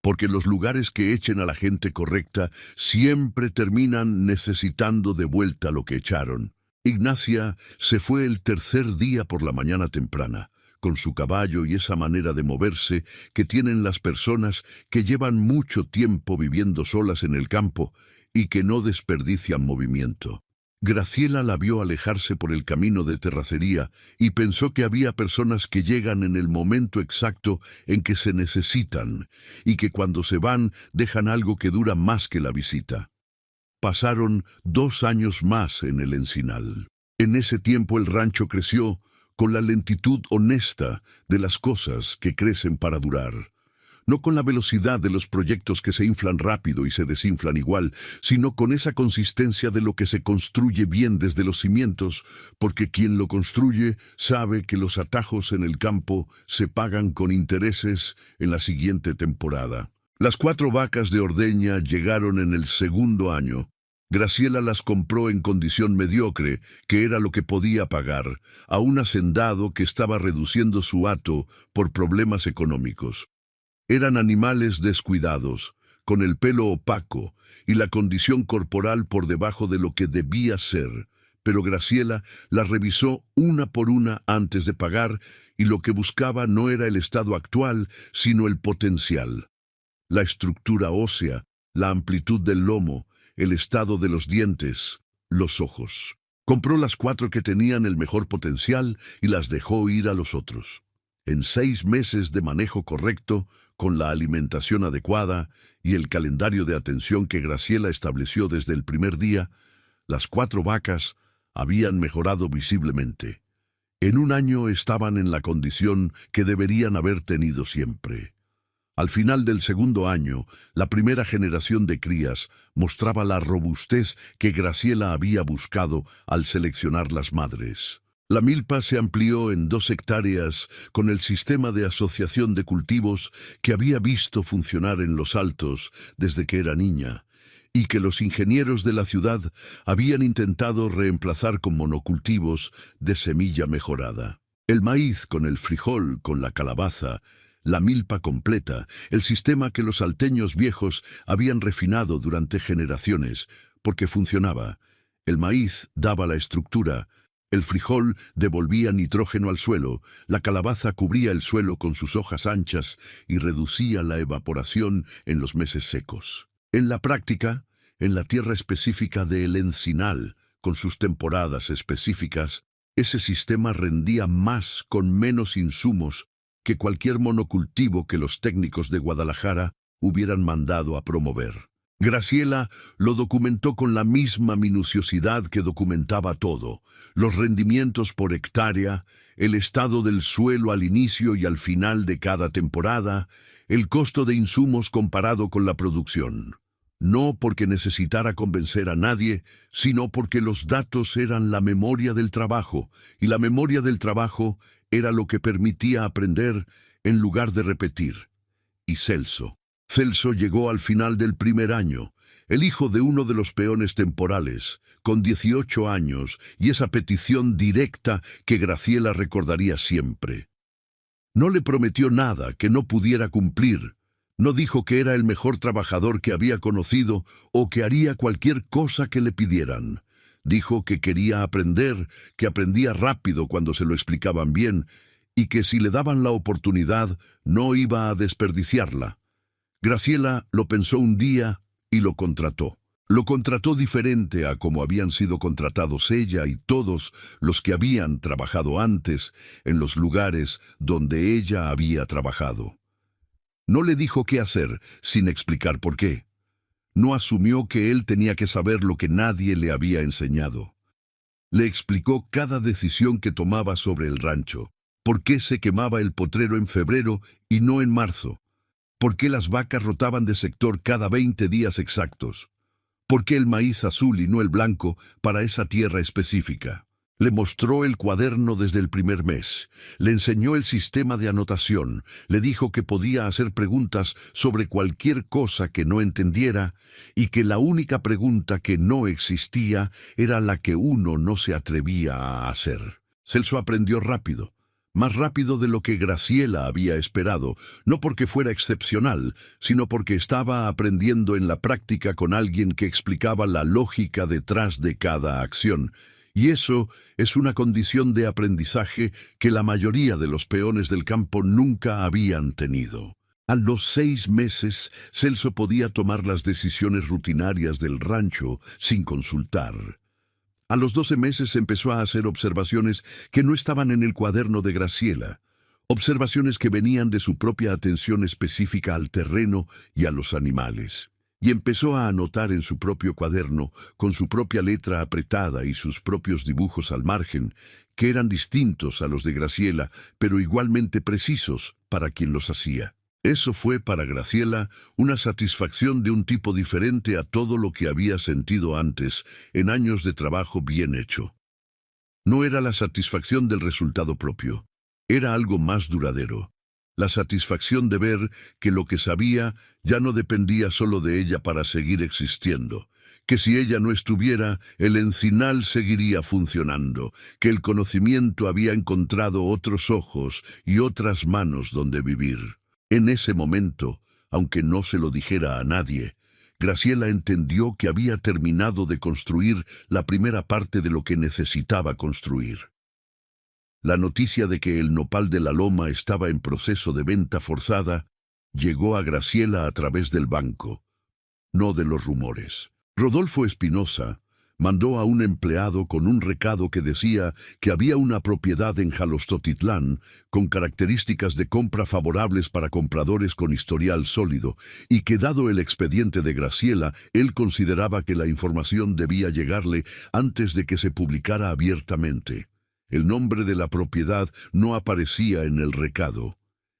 Porque los lugares que echen a la gente correcta siempre terminan necesitando de vuelta lo que echaron». Ignacia se fue el tercer día por la mañana temprana, con su caballo y esa manera de moverse que tienen las personas que llevan mucho tiempo viviendo solas en el campo y que no desperdician movimiento. Graciela la vio alejarse por el camino de terracería y pensó que había personas que llegan en el momento exacto en que se necesitan y que cuando se van dejan algo que dura más que la visita. Pasaron 2 años más en el Encinal. En ese tiempo el rancho creció con la lentitud honesta de las cosas que crecen para durar. No con la velocidad de los proyectos que se inflan rápido y se desinflan igual, sino con esa consistencia de lo que se construye bien desde los cimientos, porque quien lo construye sabe que los atajos en el campo se pagan con intereses en la siguiente temporada. Las 4 vacas de ordeña llegaron en el segundo año. Graciela las compró en condición mediocre, que era lo que podía pagar, a un hacendado que estaba reduciendo su hato por problemas económicos. Eran animales descuidados, con el pelo opaco y la condición corporal por debajo de lo que debía ser, pero Graciela las revisó una por una antes de pagar y lo que buscaba no era el estado actual, sino el potencial. La estructura ósea, la amplitud del lomo, el estado de los dientes, los ojos. Compró las 4 que tenían el mejor potencial y las dejó ir a los otros. En 6 meses de manejo correcto, con la alimentación adecuada y el calendario de atención que Graciela estableció desde el primer día, las 4 vacas habían mejorado visiblemente. En un año estaban en la condición que deberían haber tenido siempre. Al final del segundo año, la primera generación de crías mostraba la robustez que Graciela había buscado al seleccionar las madres. La milpa se amplió en 2 hectáreas con el sistema de asociación de cultivos que había visto funcionar en Los Altos desde que era niña, y que los ingenieros de la ciudad habían intentado reemplazar con monocultivos de semilla mejorada. El maíz con el frijol, con la calabaza, la milpa completa, el sistema que los salteños viejos habían refinado durante generaciones, porque funcionaba. El maíz daba la estructura, el frijol devolvía nitrógeno al suelo, la calabaza cubría el suelo con sus hojas anchas y reducía la evaporación en los meses secos. En la práctica, en la tierra específica del Encinal, con sus temporadas específicas, ese sistema rendía más con menos insumos que cualquier monocultivo que los técnicos de Guadalajara hubieran mandado a promover. Graciela lo documentó con la misma minuciosidad que documentaba todo: los rendimientos por hectárea, el estado del suelo al inicio y al final de cada temporada, el costo de insumos comparado con la producción. No porque necesitara convencer a nadie, sino porque los datos eran la memoria del trabajo, y la memoria del trabajo era lo que permitía aprender en lugar de repetir. Y Celso llegó al final del primer año, el hijo de uno de los peones temporales, con 18 años, y esa petición directa que Graciela recordaría siempre. No le prometió nada que no pudiera cumplir. No dijo que era el mejor trabajador que había conocido o que haría cualquier cosa que le pidieran. Dijo que quería aprender, que aprendía rápido cuando se lo explicaban bien, y que si le daban la oportunidad no iba a desperdiciarla. Graciela lo pensó un día y lo contrató. Lo contrató diferente a como habían sido contratados ella y todos los que habían trabajado antes en los lugares donde ella había trabajado. No le dijo qué hacer, sin explicar por qué. No asumió que él tenía que saber lo que nadie le había enseñado. Le explicó cada decisión que tomaba sobre el rancho. ¿Por qué se quemaba el potrero en febrero y no en marzo? ¿Por qué las vacas rotaban de sector cada 20 días exactos? ¿Por qué el maíz azul y no el blanco para esa tierra específica? Le mostró el cuaderno desde el primer mes, le enseñó el sistema de anotación, le dijo que podía hacer preguntas sobre cualquier cosa que no entendiera y que la única pregunta que no existía era la que uno no se atrevía a hacer. Celso aprendió rápido, más rápido de lo que Graciela había esperado, no porque fuera excepcional, sino porque estaba aprendiendo en la práctica con alguien que explicaba la lógica detrás de cada acción. Y eso es una condición de aprendizaje que la mayoría de los peones del campo nunca habían tenido. A los 6 meses, Celso podía tomar las decisiones rutinarias del rancho sin consultar. A los 12 meses empezó a hacer observaciones que no estaban en el cuaderno de Graciela, observaciones que venían de su propia atención específica al terreno y a los animales. Y empezó a anotar en su propio cuaderno, con su propia letra apretada y sus propios dibujos al margen, que eran distintos a los de Graciela, pero igualmente precisos para quien los hacía. Eso fue para Graciela una satisfacción de un tipo diferente a todo lo que había sentido antes en años de trabajo bien hecho. No era la satisfacción del resultado propio, era algo más duradero. La satisfacción de ver que lo que sabía ya no dependía solo de ella para seguir existiendo, que si ella no estuviera, el Encinal seguiría funcionando, que el conocimiento había encontrado otros ojos y otras manos donde vivir. En ese momento, aunque no se lo dijera a nadie, Graciela entendió que había terminado de construir la primera parte de lo que necesitaba construir. La noticia de que el nopal de la Loma estaba en proceso de venta forzada llegó a Graciela a través del banco, no de los rumores. Rodolfo Espinosa mandó a un empleado con un recado que decía que había una propiedad en Jalostotitlán con características de compra favorables para compradores con historial sólido y que, dado el expediente de Graciela, él consideraba que la información debía llegarle antes de que se publicara abiertamente. El nombre de la propiedad no aparecía en el recado.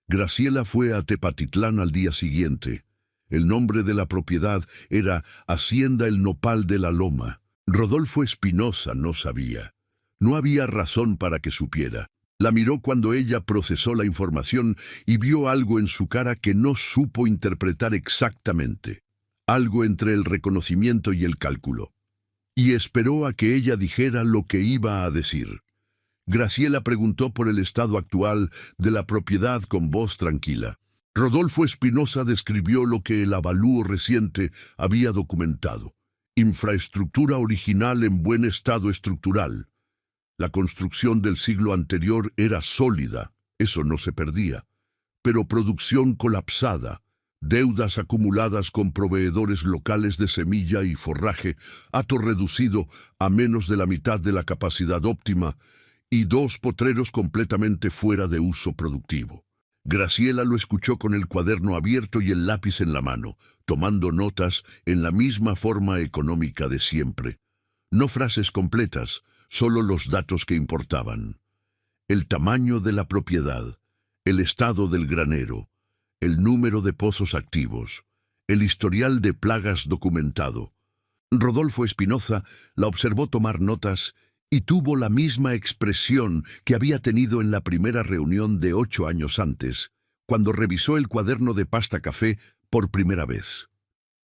Graciela fue a Tepatitlán al día siguiente. El nombre de la propiedad era Hacienda El Nopal de la Loma. Rodolfo Espinosa no sabía. No había razón para que supiera. La miró cuando ella procesó la información y vio algo en su cara que no supo interpretar exactamente. Algo entre el reconocimiento y el cálculo. Y esperó a que ella dijera lo que iba a decir. Graciela preguntó por el estado actual de la propiedad con voz tranquila. Rodolfo Espinosa describió lo que el avalúo reciente había documentado. Infraestructura original en buen estado estructural. La construcción del siglo anterior era sólida, eso no se perdía. Pero producción colapsada, deudas acumuladas con proveedores locales de semilla y forraje, hato reducido a menos de la mitad de la capacidad óptima, y 2 potreros completamente fuera de uso productivo. Graciela lo escuchó con el cuaderno abierto y el lápiz en la mano, tomando notas en la misma forma económica de siempre. No frases completas, solo los datos que importaban. El tamaño de la propiedad, el estado del granero, el número de pozos activos, el historial de plagas documentado. Rodolfo Espinosa la observó tomar notas y tuvo la misma expresión que había tenido en la primera reunión de 8 años antes, cuando revisó el cuaderno de pasta café por primera vez.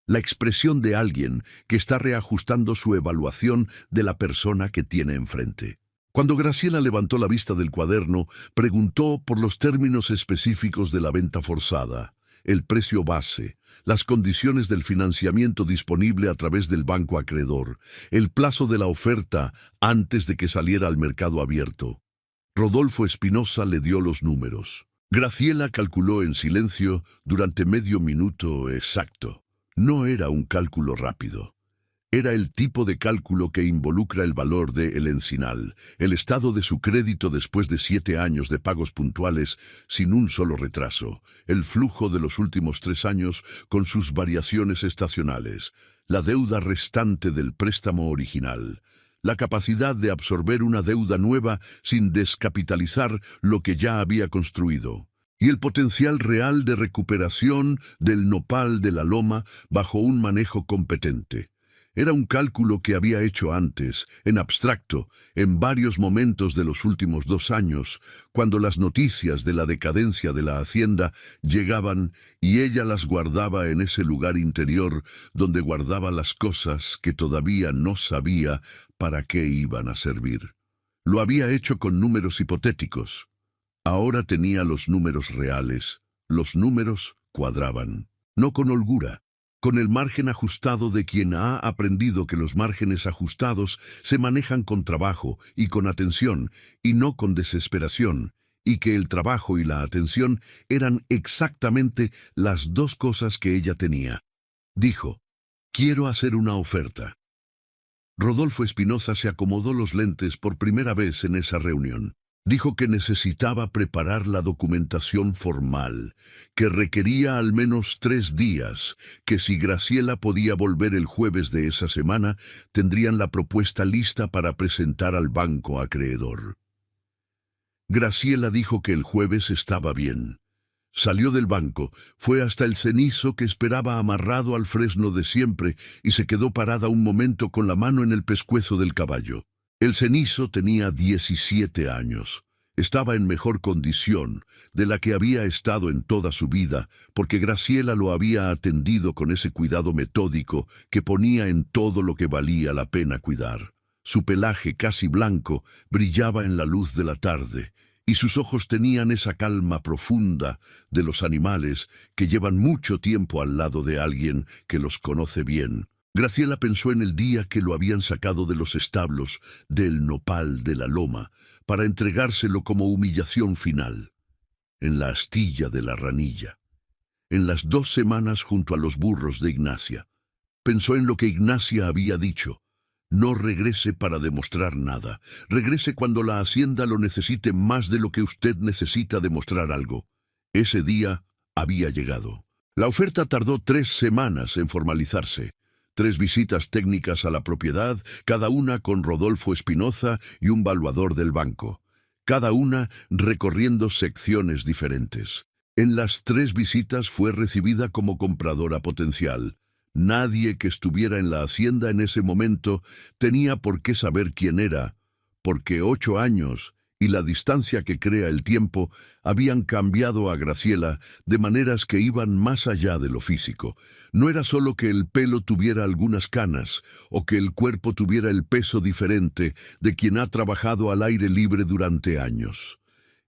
La expresión de alguien que está reajustando su evaluación de la persona que tiene enfrente. Cuando Graciela levantó la vista del cuaderno, preguntó por los términos específicos de la venta forzada, el precio base, las condiciones del financiamiento disponible a través del banco acreedor, el plazo de la oferta antes de que saliera al mercado abierto. Rodolfo Espinosa le dio los números. Graciela calculó en silencio durante medio minuto exacto. No era un cálculo rápido. Era el tipo de cálculo que involucra el valor de El Encinal, el estado de su crédito después de 7 años de pagos puntuales sin un solo retraso, el flujo de los últimos 3 años con sus variaciones estacionales, la deuda restante del préstamo original, la capacidad de absorber una deuda nueva sin descapitalizar lo que ya había construido, y el potencial real de recuperación del nopal de la loma bajo un manejo competente. Era un cálculo que había hecho antes, en abstracto, en varios momentos de los últimos 2 años, cuando las noticias de la decadencia de la hacienda llegaban y ella las guardaba en ese lugar interior donde guardaba las cosas que todavía no sabía para qué iban a servir. Lo había hecho con números hipotéticos. Ahora tenía los números reales. Los números cuadraban, no con holgura, con el margen ajustado de quien ha aprendido que los márgenes ajustados se manejan con trabajo y con atención, y no con desesperación, y que el trabajo y la atención eran exactamente las 2 cosas que ella tenía. Dijo, «Quiero hacer una oferta». Rodolfo Espinosa se acomodó los lentes por primera vez en esa reunión. Dijo que necesitaba preparar la documentación formal, que requería al menos 3 días, que si Graciela podía volver el jueves de esa semana, tendrían la propuesta lista para presentar al banco acreedor. Graciela dijo que el jueves estaba bien. Salió del banco, fue hasta el cenizo que esperaba amarrado al fresno de siempre y se quedó parada un momento con la mano en el pescuezo del caballo. El cenizo tenía 17 años. Estaba en mejor condición de la que había estado en toda su vida, porque Graciela lo había atendido con ese cuidado metódico que ponía en todo lo que valía la pena cuidar. Su pelaje casi blanco brillaba en la luz de la tarde, y sus ojos tenían esa calma profunda de los animales que llevan mucho tiempo al lado de alguien que los conoce bien. Graciela pensó en el día que lo habían sacado de los establos del nopal de la loma para entregárselo como humillación final, en la astilla de la ranilla, en las 2 semanas junto a los burros de Ignacia. Pensó en lo que Ignacia había dicho: no regrese para demostrar nada, regrese cuando la hacienda lo necesite más de lo que usted necesita demostrar algo. Ese día había llegado. La oferta tardó 3 semanas en formalizarse. 3 visitas técnicas a la propiedad, cada una con Rodolfo Espinoza y un valuador del banco, cada una recorriendo secciones diferentes. En las 3 visitas fue recibida como compradora potencial. Nadie que estuviera en la hacienda en ese momento tenía por qué saber quién era, porque 8 años y la distancia que crea el tiempo habían cambiado a Graciela de maneras que iban más allá de lo físico. No era solo que el pelo tuviera algunas canas o que el cuerpo tuviera el peso diferente de quien ha trabajado al aire libre durante años.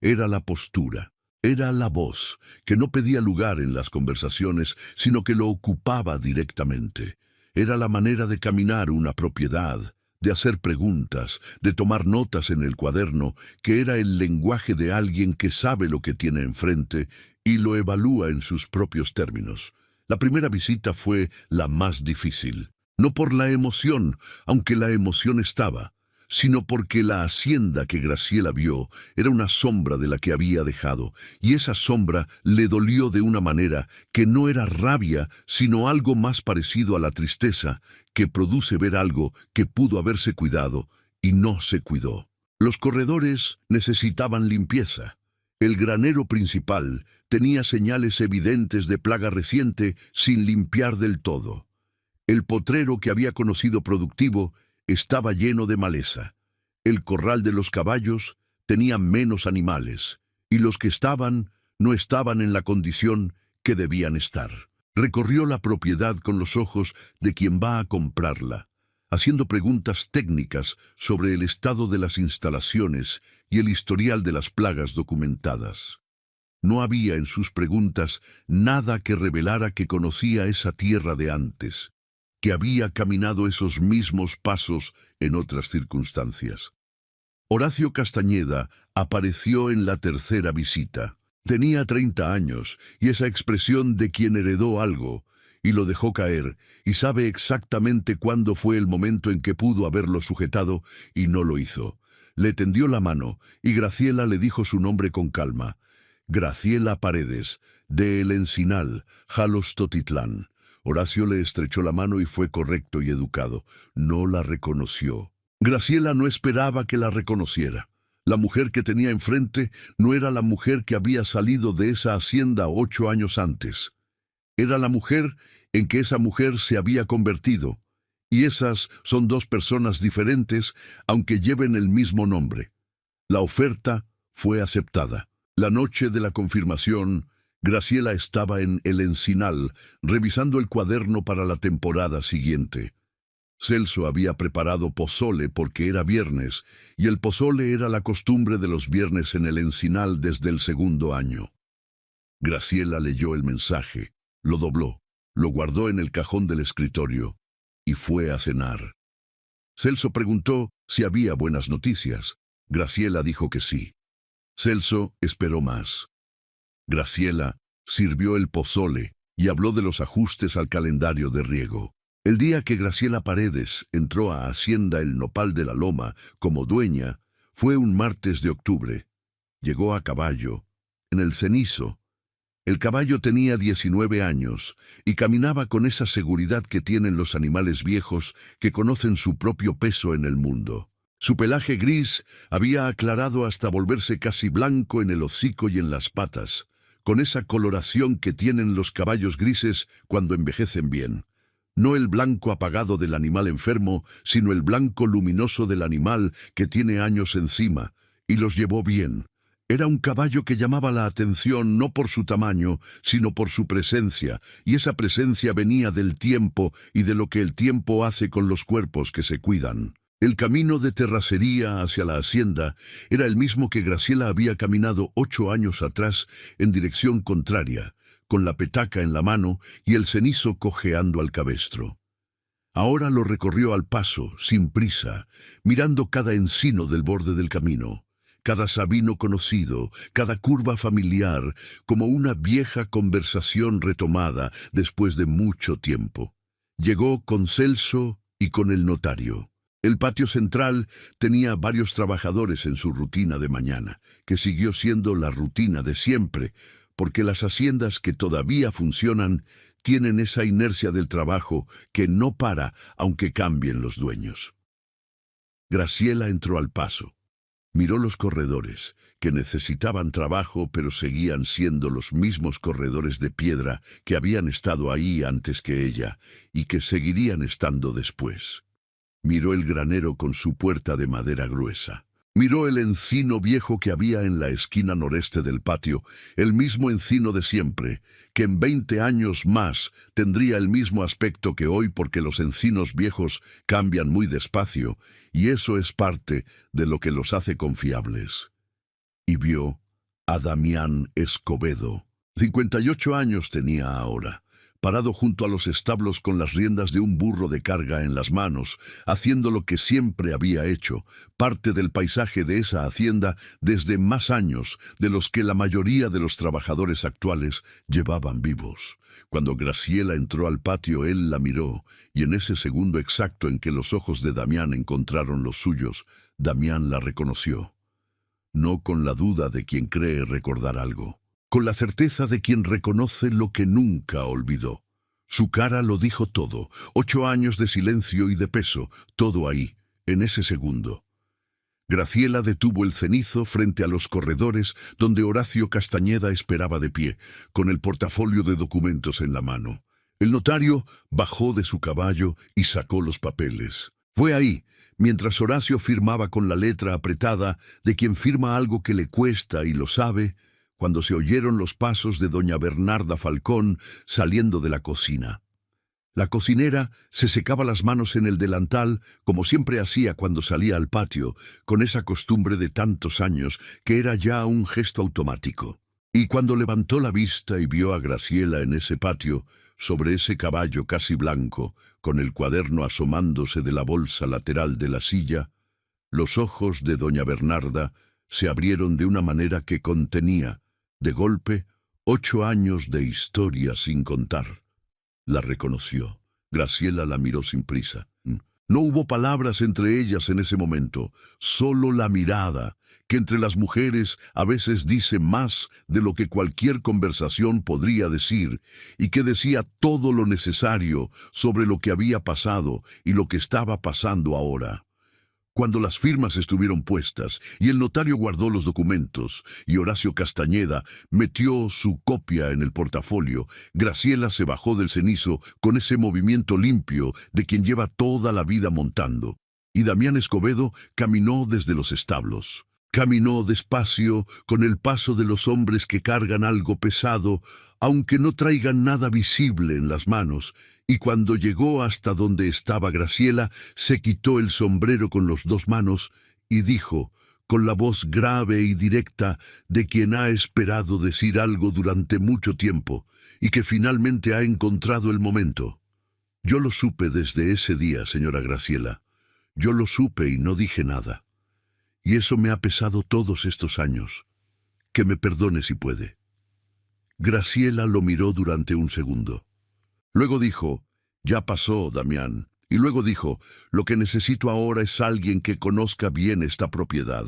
Era la postura. Era la voz, que no pedía lugar en las conversaciones, sino que lo ocupaba directamente. Era la manera de caminar una propiedad, de hacer preguntas, de tomar notas en el cuaderno, que era el lenguaje de alguien que sabe lo que tiene enfrente y lo evalúa en sus propios términos. La primera visita fue la más difícil, no por la emoción, aunque la emoción estaba, sino porque la hacienda que Graciela vio era una sombra de la que había dejado, y esa sombra le dolió de una manera que no era rabia, sino algo más parecido a la tristeza, que produce ver algo que pudo haberse cuidado y no se cuidó. Los corredores necesitaban limpieza. El granero principal tenía señales evidentes de plaga reciente sin limpiar del todo. El potrero que había conocido productivo estaba lleno de maleza. El corral de los caballos tenía menos animales, y los que estaban no estaban en la condición que debían estar. Recorrió la propiedad con los ojos de quien va a comprarla, haciendo preguntas técnicas sobre el estado de las instalaciones y el historial de las plagas documentadas. No había en sus preguntas nada que revelara que conocía esa tierra de antes, que había caminado esos mismos pasos en otras circunstancias. Horacio Castañeda apareció en la tercera visita. Tenía 30 años y esa expresión de quien heredó algo, y lo dejó caer, y sabe exactamente cuándo fue el momento en que pudo haberlo sujetado y no lo hizo. Le tendió la mano y Graciela le dijo su nombre con calma. Graciela Paredes, de El Encinal, Jalostotitlán. Horacio le estrechó la mano y fue correcto y educado. No la reconoció. Graciela no esperaba que la reconociera. La mujer que tenía enfrente no era la mujer que había salido de esa hacienda 8 años antes. Era la mujer en que esa mujer se había convertido. Y esas son 2 personas diferentes, aunque lleven el mismo nombre. La oferta fue aceptada. La noche de la confirmación, Graciela estaba en El Encinal, revisando el cuaderno para la temporada siguiente. Celso había preparado pozole porque era viernes, y el pozole era la costumbre de los viernes en El Encinal desde el 2.º año. Graciela leyó el mensaje, lo dobló, lo guardó en el cajón del escritorio, y fue a cenar. Celso preguntó si había buenas noticias. Graciela dijo que sí. Celso esperó más. Graciela sirvió el pozole y habló de los ajustes al calendario de riego. El día que Graciela Paredes entró a Hacienda El Nopal de la Loma como dueña fue un martes de octubre. Llegó a caballo, en el cenizo. El caballo tenía 19 años y caminaba con esa seguridad que tienen los animales viejos que conocen su propio peso en el mundo. Su pelaje gris había aclarado hasta volverse casi blanco en el hocico y en las patas, con esa coloración que tienen los caballos grises cuando envejecen bien. No el blanco apagado del animal enfermo, sino el blanco luminoso del animal que tiene años encima, y los llevó bien. Era un caballo que llamaba la atención no por su tamaño, sino por su presencia, y esa presencia venía del tiempo y de lo que el tiempo hace con los cuerpos que se cuidan. El camino de terracería hacia la hacienda era el mismo que Graciela había caminado 8 años atrás en dirección contraria, con la petaca en la mano y el cenizo cojeando al cabestro. Ahora lo recorrió al paso, sin prisa, mirando cada encino del borde del camino, cada sabino conocido, cada curva familiar, como una vieja conversación retomada después de mucho tiempo. Llegó con Celso y con el notario. El patio central tenía varios trabajadores en su rutina de mañana, que siguió siendo la rutina de siempre, porque las haciendas que todavía funcionan tienen esa inercia del trabajo que no para aunque cambien los dueños. Graciela entró al paso. Miró los corredores, que necesitaban trabajo pero seguían siendo los mismos corredores de piedra que habían estado ahí antes que ella y que seguirían estando después. Miró el granero con su puerta de madera gruesa. Miró el encino viejo que había en la esquina noreste del patio, el mismo encino de siempre, que en 20 años más tendría el mismo aspecto que hoy porque los encinos viejos cambian muy despacio, y eso es parte de lo que los hace confiables. Y vio a Damián Escobedo. 58 años tenía ahora, parado junto a los establos con las riendas de un burro de carga en las manos, haciendo lo que siempre había hecho, parte del paisaje de esa hacienda desde más años de los que la mayoría de los trabajadores actuales llevaban vivos. Cuando Graciela entró al patio, él la miró, y en ese segundo exacto en que los ojos de Damián encontraron los suyos, Damián la reconoció. No con la duda de quien cree recordar algo, con la certeza de quien reconoce lo que nunca olvidó. Su cara lo dijo todo, 8 años de silencio y de peso, todo ahí, en ese segundo. Graciela detuvo el cenizo frente a los corredores donde Horacio Castañeda esperaba de pie, con el portafolio de documentos en la mano. El notario bajó de su caballo y sacó los papeles. Fue ahí, mientras Horacio firmaba con la letra apretada de quien firma algo que le cuesta y lo sabe, cuando se oyeron los pasos de doña Bernarda Falcón saliendo de la cocina. La cocinera se secaba las manos en el delantal, como siempre hacía cuando salía al patio, con esa costumbre de tantos años que era ya un gesto automático. Y cuando levantó la vista y vio a Graciela en ese patio, sobre ese caballo casi blanco, con el cuaderno asomándose de la bolsa lateral de la silla, los ojos de doña Bernarda se abrieron de una manera que contenía, de golpe, 8 años de historia sin contar. La reconoció. Graciela la miró sin prisa. No hubo palabras entre ellas en ese momento, solo la mirada, que entre las mujeres a veces dice más de lo que cualquier conversación podría decir, y que decía todo lo necesario sobre lo que había pasado y lo que estaba pasando ahora. Cuando las firmas estuvieron puestas y el notario guardó los documentos y Horacio Castañeda metió su copia en el portafolio, Graciela se bajó del cenizo con ese movimiento limpio de quien lleva toda la vida montando, y Damián Escobedo caminó desde los establos. Caminó despacio, con el paso de los hombres que cargan algo pesado, aunque no traigan nada visible en las manos, y cuando llegó hasta donde estaba Graciela, se quitó el sombrero con las 2 manos y dijo, con la voz grave y directa de quien ha esperado decir algo durante mucho tiempo y que finalmente ha encontrado el momento. Yo lo supe desde ese día, señora Graciela. Yo lo supe y no dije nada. Y eso me ha pesado todos estos años. Que me perdone si puede. Graciela lo miró durante un segundo. Luego dijo, ya pasó, Damián. Y luego dijo, lo que necesito ahora es alguien que conozca bien esta propiedad.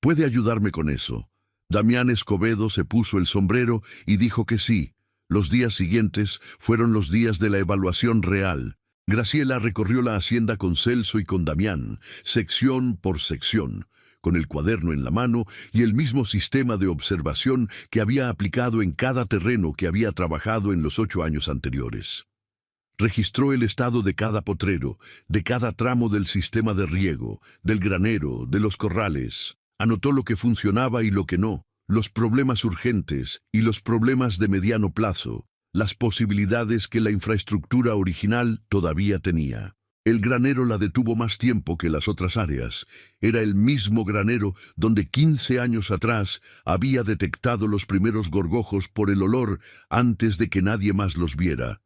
¿Puede ayudarme con eso? Damián Escobedo se puso el sombrero y dijo que sí. Los días siguientes fueron los días de la evaluación real. Graciela recorrió la hacienda con Celso y con Damián, sección por sección, con el cuaderno en la mano y el mismo sistema de observación que había aplicado en cada terreno que había trabajado en los 8 años anteriores. Registró el estado de cada potrero, de cada tramo del sistema de riego, del granero, de los corrales. Anotó lo que funcionaba y lo que no, los problemas urgentes y los problemas de mediano plazo, las posibilidades que la infraestructura original todavía tenía. El granero la detuvo más tiempo que las otras áreas. Era el mismo granero donde 15 años atrás había detectado los primeros gorgojos por el olor antes de que nadie más los viera.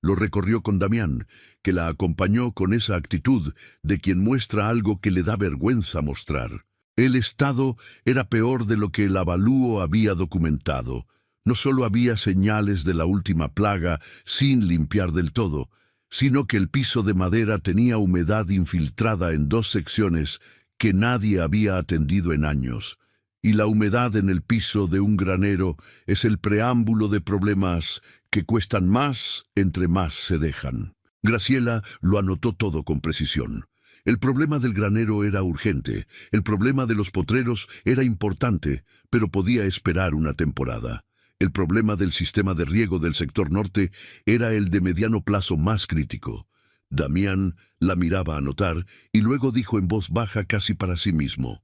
Lo recorrió con Damián, que la acompañó con esa actitud de quien muestra algo que le da vergüenza mostrar. El estado era peor de lo que el avalúo había documentado. No solo había señales de la última plaga sin limpiar del todo, sino que el piso de madera tenía humedad infiltrada en 2 secciones que nadie había atendido en años, y la humedad en el piso de un granero es el preámbulo de problemas que cuestan más entre más se dejan. Graciela lo anotó todo con precisión. El problema del granero era urgente, el problema de los potreros era importante, pero podía esperar una temporada. El problema del sistema de riego del sector norte era el de mediano plazo más crítico. Damián la miraba anotar y luego dijo en voz baja casi para sí mismo: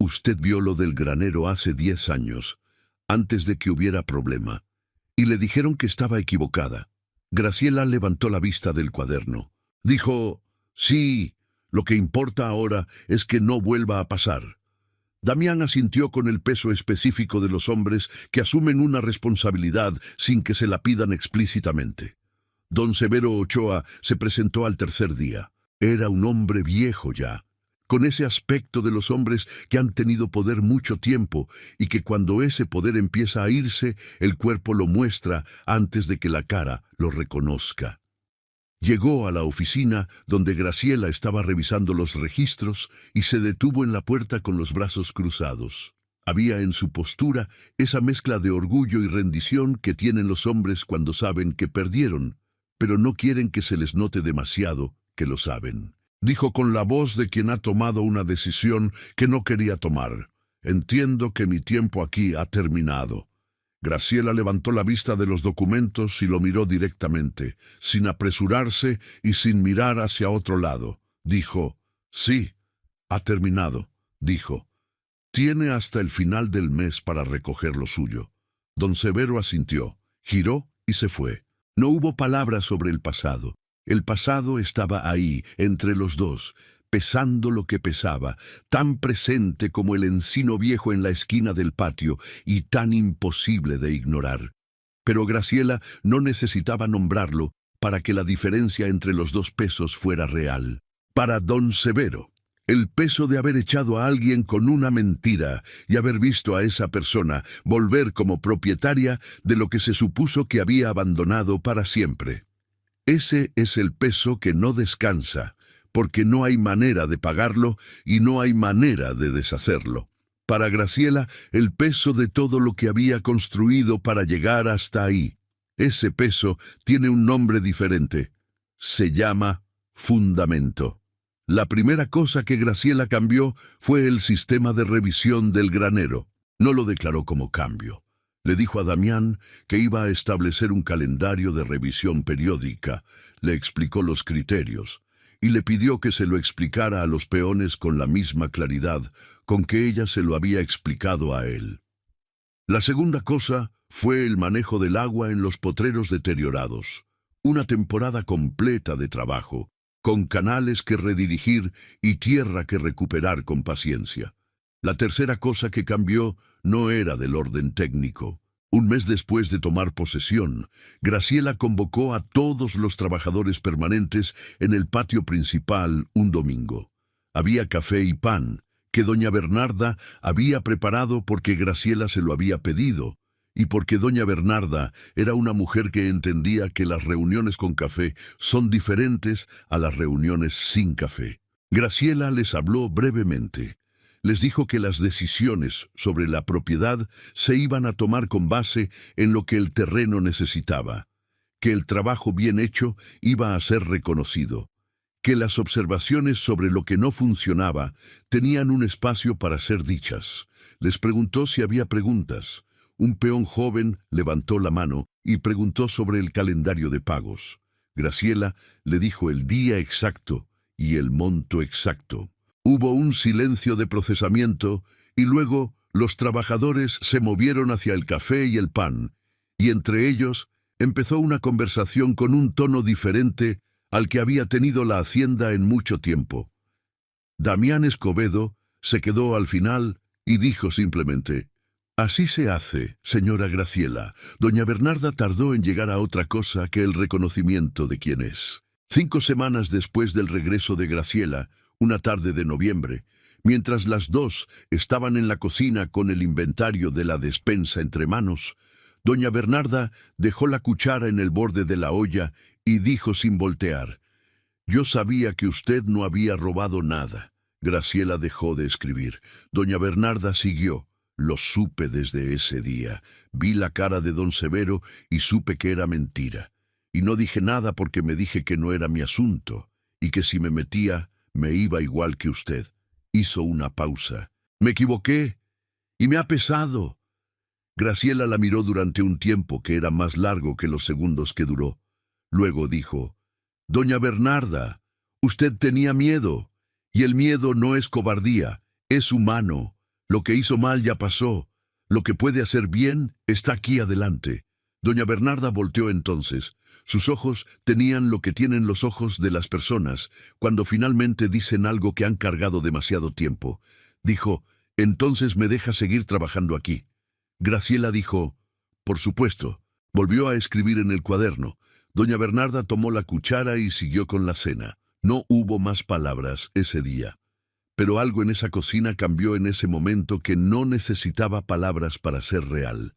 «Usted vio lo del granero hace 10 años, antes de que hubiera problema, y le dijeron que estaba equivocada». Graciela levantó la vista del cuaderno. Dijo: «Sí, lo que importa ahora es que no vuelva a pasar». Damián asintió con el peso específico de los hombres que asumen una responsabilidad sin que se la pidan explícitamente. Don Severo Ochoa se presentó al tercer día. Era un hombre viejo ya, con ese aspecto de los hombres que han tenido poder mucho tiempo y que cuando ese poder empieza a irse, el cuerpo lo muestra antes de que la cara lo reconozca. Llegó a la oficina donde Graciela estaba revisando los registros y se detuvo en la puerta con los brazos cruzados. Había en su postura esa mezcla de orgullo y rendición que tienen los hombres cuando saben que perdieron, pero no quieren que se les note demasiado que lo saben. Dijo con la voz de quien ha tomado una decisión que no quería tomar: «Entiendo que mi tiempo aquí ha terminado». Graciela levantó la vista de los documentos y lo miró directamente, sin apresurarse y sin mirar hacia otro lado. Dijo: «Sí, ha terminado», dijo. «Tiene hasta el final del mes para recoger lo suyo». Don Severo asintió, giró y se fue. No hubo palabras sobre el pasado. El pasado estaba ahí, entre los dos, pesando lo que pesaba, tan presente como el encino viejo en la esquina del patio y tan imposible de ignorar. Pero Graciela no necesitaba nombrarlo para que la diferencia entre los dos pesos fuera real. Para don Severo, el peso de haber echado a alguien con una mentira y haber visto a esa persona volver como propietaria de lo que se supuso que había abandonado para siempre. Ese es el peso que no descansa, porque no hay manera de pagarlo y no hay manera de deshacerlo. Para Graciela, el peso de todo lo que había construido para llegar hasta ahí. Ese peso tiene un nombre diferente. Se llama fundamento. La primera cosa que Graciela cambió fue el sistema de revisión del granero. No lo declaró como cambio. Le dijo a Damián que iba a establecer un calendario de revisión periódica. Le explicó los criterios y le pidió que se lo explicara a los peones con la misma claridad con que ella se lo había explicado a él. La segunda cosa fue el manejo del agua en los potreros deteriorados. Una temporada completa de trabajo, con canales que redirigir y tierra que recuperar con paciencia. La tercera cosa que cambió no era del orden técnico. Un mes después de tomar posesión, Graciela convocó a todos los trabajadores permanentes en el patio principal un domingo. Había café y pan, que doña Bernarda había preparado porque Graciela se lo había pedido, y porque doña Bernarda era una mujer que entendía que las reuniones con café son diferentes a las reuniones sin café. Graciela les habló brevemente. Les dijo que las decisiones sobre la propiedad se iban a tomar con base en lo que el terreno necesitaba, que el trabajo bien hecho iba a ser reconocido, que las observaciones sobre lo que no funcionaba tenían un espacio para ser dichas. Les preguntó si había preguntas. Un peón joven levantó la mano y preguntó sobre el calendario de pagos. Graciela le dijo el día exacto y el monto exacto. Hubo un silencio de procesamiento y luego los trabajadores se movieron hacia el café y el pan, y entre ellos empezó una conversación con un tono diferente al que había tenido la hacienda en mucho tiempo. Damián Escobedo se quedó al final y dijo simplemente: «Así se hace, señora Graciela». Doña Bernarda tardó en llegar a otra cosa que el reconocimiento de quién es. 5 semanas después del regreso de Graciela, una tarde de noviembre, mientras las dos estaban en la cocina con el inventario de la despensa entre manos, doña Bernarda dejó la cuchara en el borde de la olla y dijo sin voltear: «Yo sabía que usted no había robado nada, Graciela dejó de escribir. Doña Bernarda siguió. Lo supe desde ese día. Vi la cara de don Severo y supe que era mentira. Y no dije nada porque me dije que no era mi asunto, y que si me metía, me iba igual que usted. Hizo una pausa. Me equivoqué, y me ha pesado. Graciela la miró durante un tiempo que era más largo que los segundos que duró. Luego dijo, «Doña Bernarda, usted tenía miedo, y el miedo no es cobardía, es humano. Lo que hizo mal ya pasó. Lo que puede hacer bien está aquí adelante». Doña Bernarda volteó entonces. Sus ojos tenían lo que tienen los ojos de las personas cuando finalmente dicen algo que han cargado demasiado tiempo. Dijo, «Entonces me deja seguir trabajando aquí». Graciela dijo, «Por supuesto». Volvió a escribir en el cuaderno. Doña Bernarda tomó la cuchara y siguió con la cena. No hubo más palabras ese día. Pero algo en esa cocina cambió en ese momento que no necesitaba palabras para ser real.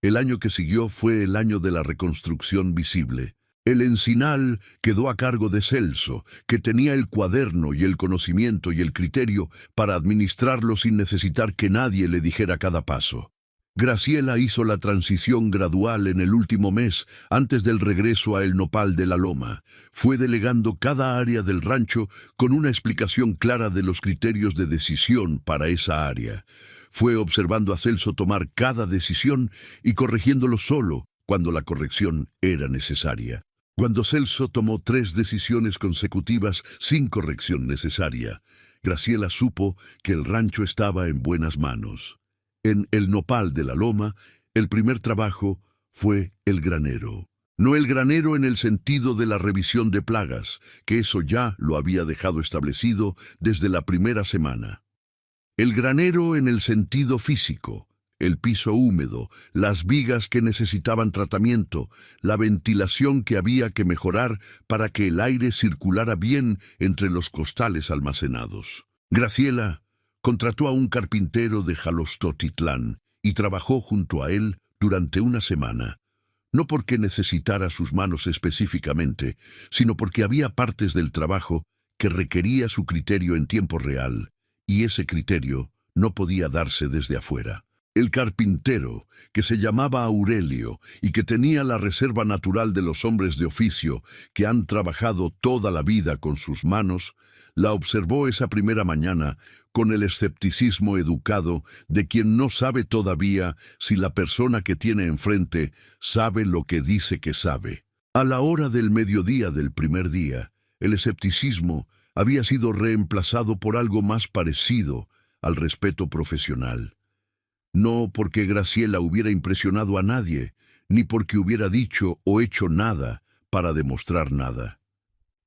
El año que siguió fue el año de la reconstrucción visible. El encinal quedó a cargo de Celso, que tenía el cuaderno y el conocimiento y el criterio para administrarlo sin necesitar que nadie le dijera cada paso. Graciela hizo la transición gradual en el último mes, antes del regreso a El Nopal de la Loma. Fue delegando cada área del rancho con una explicación clara de los criterios de decisión para esa área. Fue observando a Celso tomar cada decisión y corrigiéndolo solo cuando la corrección era necesaria. Cuando Celso tomó 3 decisiones consecutivas sin corrección necesaria, Graciela supo que el rancho estaba en buenas manos. En El Nopal de la Loma, el primer trabajo fue el granero. No el granero en el sentido de la revisión de plagas, que eso ya lo había dejado establecido desde la primera semana. El granero en el sentido físico, el piso húmedo, las vigas que necesitaban tratamiento, la ventilación que había que mejorar para que el aire circulara bien entre los costales almacenados. Graciela contrató a un carpintero de Jalostotitlán y trabajó junto a él durante una semana. No porque necesitara sus manos específicamente, sino porque había partes del trabajo que requería su criterio en tiempo real, y ese criterio no podía darse desde afuera. El carpintero, que se llamaba Aurelio y que tenía la reserva natural de los hombres de oficio que han trabajado toda la vida con sus manos, la observó esa primera mañana con el escepticismo educado de quien no sabe todavía si la persona que tiene enfrente sabe lo que dice que sabe. A la hora del mediodía del primer día, el escepticismo había sido reemplazado por algo más parecido al respeto profesional. No porque Graciela hubiera impresionado a nadie, ni porque hubiera dicho o hecho nada para demostrar nada,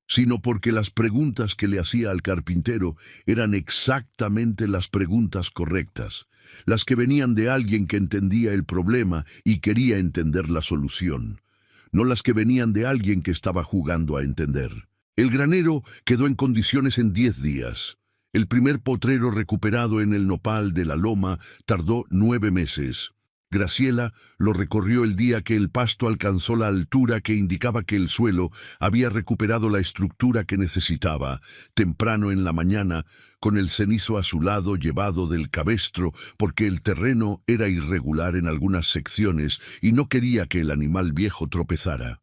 sino porque las preguntas que le hacía al carpintero eran exactamente las preguntas correctas, las que venían de alguien que entendía el problema y quería entender la solución, no las que venían de alguien que estaba jugando a entender. El granero quedó en condiciones en 10 días. El primer potrero recuperado en El Nopal de la Loma tardó 9 meses. Graciela lo recorrió el día que el pasto alcanzó la altura que indicaba que el suelo había recuperado la estructura que necesitaba, temprano en la mañana, con el cenizo azulado llevado del cabestro, porque el terreno era irregular en algunas secciones y no quería que el animal viejo tropezara.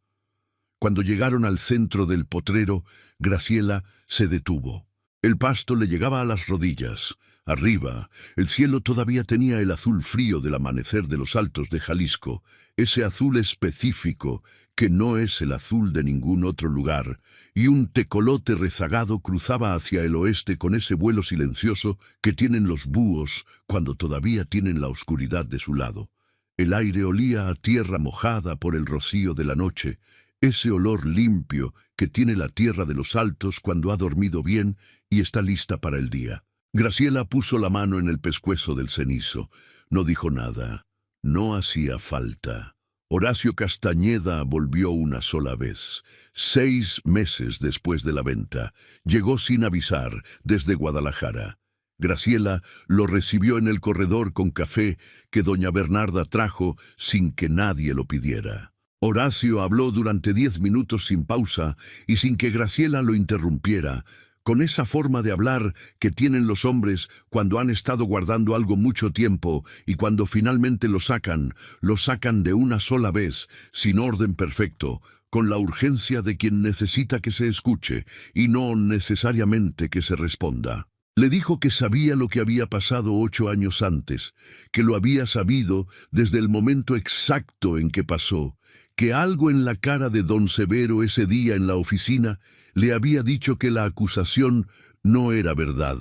Cuando llegaron al centro del potrero, Graciela se detuvo. El pasto le llegaba a las rodillas. Arriba, el cielo todavía tenía el azul frío del amanecer de los altos de Jalisco, ese azul específico que no es el azul de ningún otro lugar, y un tecolote rezagado cruzaba hacia el oeste con ese vuelo silencioso que tienen los búhos cuando todavía tienen la oscuridad de su lado. El aire olía a tierra mojada por el rocío de la noche, ese olor limpio que tiene la tierra de los altos cuando ha dormido bien y está lista para el día. Graciela puso la mano en el pescuezo del cenizo. No dijo nada. No hacía falta. Horacio Castañeda volvió una sola vez. 6 meses después de la venta. Llegó sin avisar desde Guadalajara. Graciela lo recibió en el corredor con café que doña Bernarda trajo sin que nadie lo pidiera. Horacio habló durante 10 minutos sin pausa y sin que Graciela lo interrumpiera, con esa forma de hablar que tienen los hombres cuando han estado guardando algo mucho tiempo y cuando finalmente lo sacan de una sola vez, sin orden perfecto, con la urgencia de quien necesita que se escuche y no necesariamente que se responda. Le dijo que sabía lo que había pasado 8 años antes, que lo había sabido desde el momento exacto en que pasó, que algo en la cara de don Severo ese día en la oficina le había dicho que la acusación no era verdad,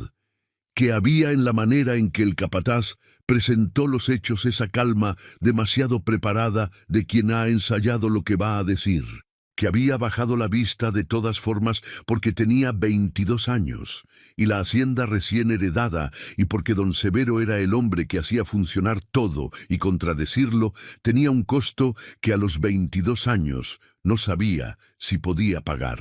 que había en la manera en que el capataz presentó los hechos esa calma demasiado preparada de quien ha ensayado lo que va a decir, que había bajado la vista de todas formas porque tenía 22 años, y la hacienda recién heredada, y porque don Severo era el hombre que hacía funcionar todo, y contradecirlo tenía un costo que a los 22 años no sabía si podía pagar.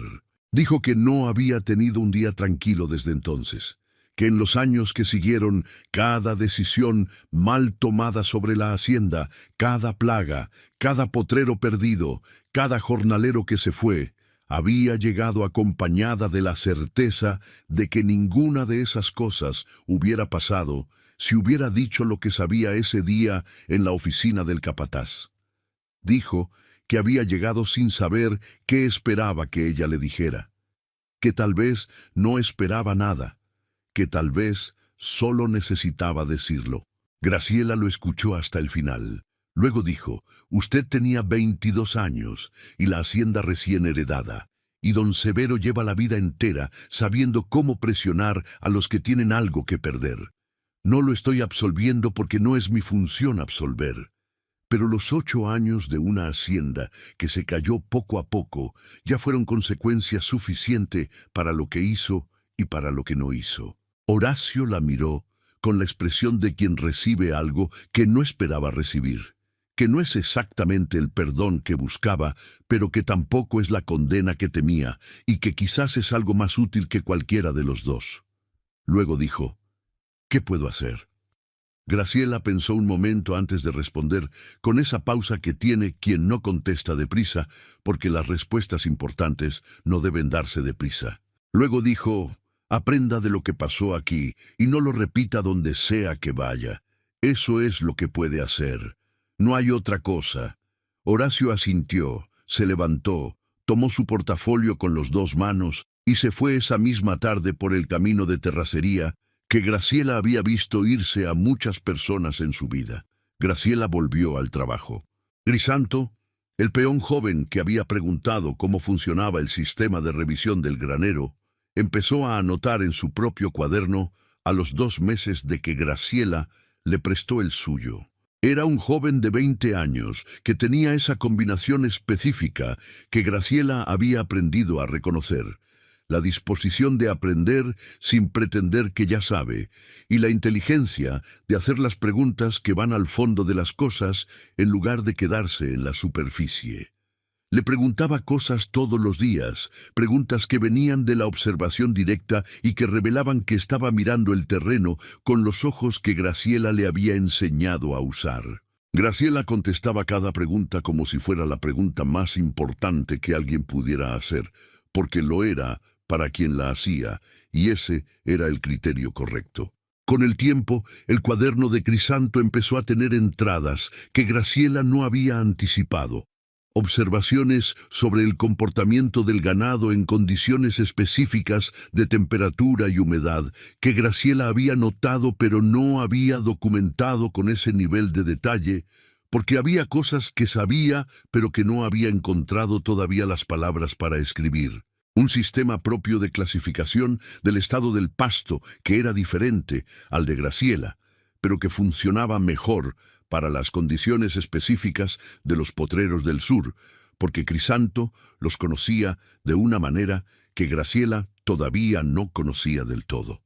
Dijo que no había tenido un día tranquilo desde entonces, que en los años que siguieron, cada decisión mal tomada sobre la hacienda, cada plaga, cada potrero perdido, cada jornalero que se fue, había llegado acompañada de la certeza de que ninguna de esas cosas hubiera pasado si hubiera dicho lo que sabía ese día en la oficina del capataz. Dijo que había llegado sin saber qué esperaba que ella le dijera, que tal vez no esperaba nada, que tal vez solo necesitaba decirlo. Graciela lo escuchó hasta el final. Luego dijo, usted tenía 22 años y la hacienda recién heredada, y don Severo lleva la vida entera sabiendo cómo presionar a los que tienen algo que perder. No lo estoy absolviendo porque no es mi función absolver. Pero los 8 años de una hacienda que se cayó poco a poco ya fueron consecuencia suficiente para lo que hizo y para lo que no hizo. Horacio la miró con la expresión de quien recibe algo que no esperaba recibir, que no es exactamente el perdón que buscaba, pero que tampoco es la condena que temía, y que quizás es algo más útil que cualquiera de los dos. Luego dijo, ¿qué puedo hacer? Graciela pensó un momento antes de responder, con esa pausa que tiene quien no contesta deprisa, porque las respuestas importantes no deben darse deprisa. Luego dijo, aprenda de lo que pasó aquí y no lo repita donde sea que vaya. Eso es lo que puede hacer. No hay otra cosa. Horacio asintió, se levantó, tomó su portafolio con las 2 manos y se fue esa misma tarde por el camino de terracería que Graciela había visto irse a muchas personas en su vida. Graciela volvió al trabajo. Crisanto, el peón joven que había preguntado cómo funcionaba el sistema de revisión del granero, empezó a anotar en su propio cuaderno a los 2 meses de que Graciela le prestó el suyo. Era un joven de 20 años que tenía esa combinación específica que Graciela había aprendido a reconocer: la disposición de aprender sin pretender que ya sabe, y la inteligencia de hacer las preguntas que van al fondo de las cosas en lugar de quedarse en la superficie. Le preguntaba cosas todos los días, preguntas que venían de la observación directa y que revelaban que estaba mirando el terreno con los ojos que Graciela le había enseñado a usar. Graciela contestaba cada pregunta como si fuera la pregunta más importante que alguien pudiera hacer, porque lo era para quien la hacía, y ese era el criterio correcto. Con el tiempo, el cuaderno de Crisanto empezó a tener entradas que Graciela no había anticipado. Observaciones sobre el comportamiento del ganado en condiciones específicas de temperatura y humedad que Graciela había notado pero no había documentado con ese nivel de detalle, porque había cosas que sabía pero que no había encontrado todavía las palabras para escribir. Un sistema propio de clasificación del estado del pasto que era diferente al de Graciela, pero que funcionaba mejor para las condiciones específicas de los potreros del sur, porque Crisanto los conocía de una manera que Graciela todavía no conocía del todo.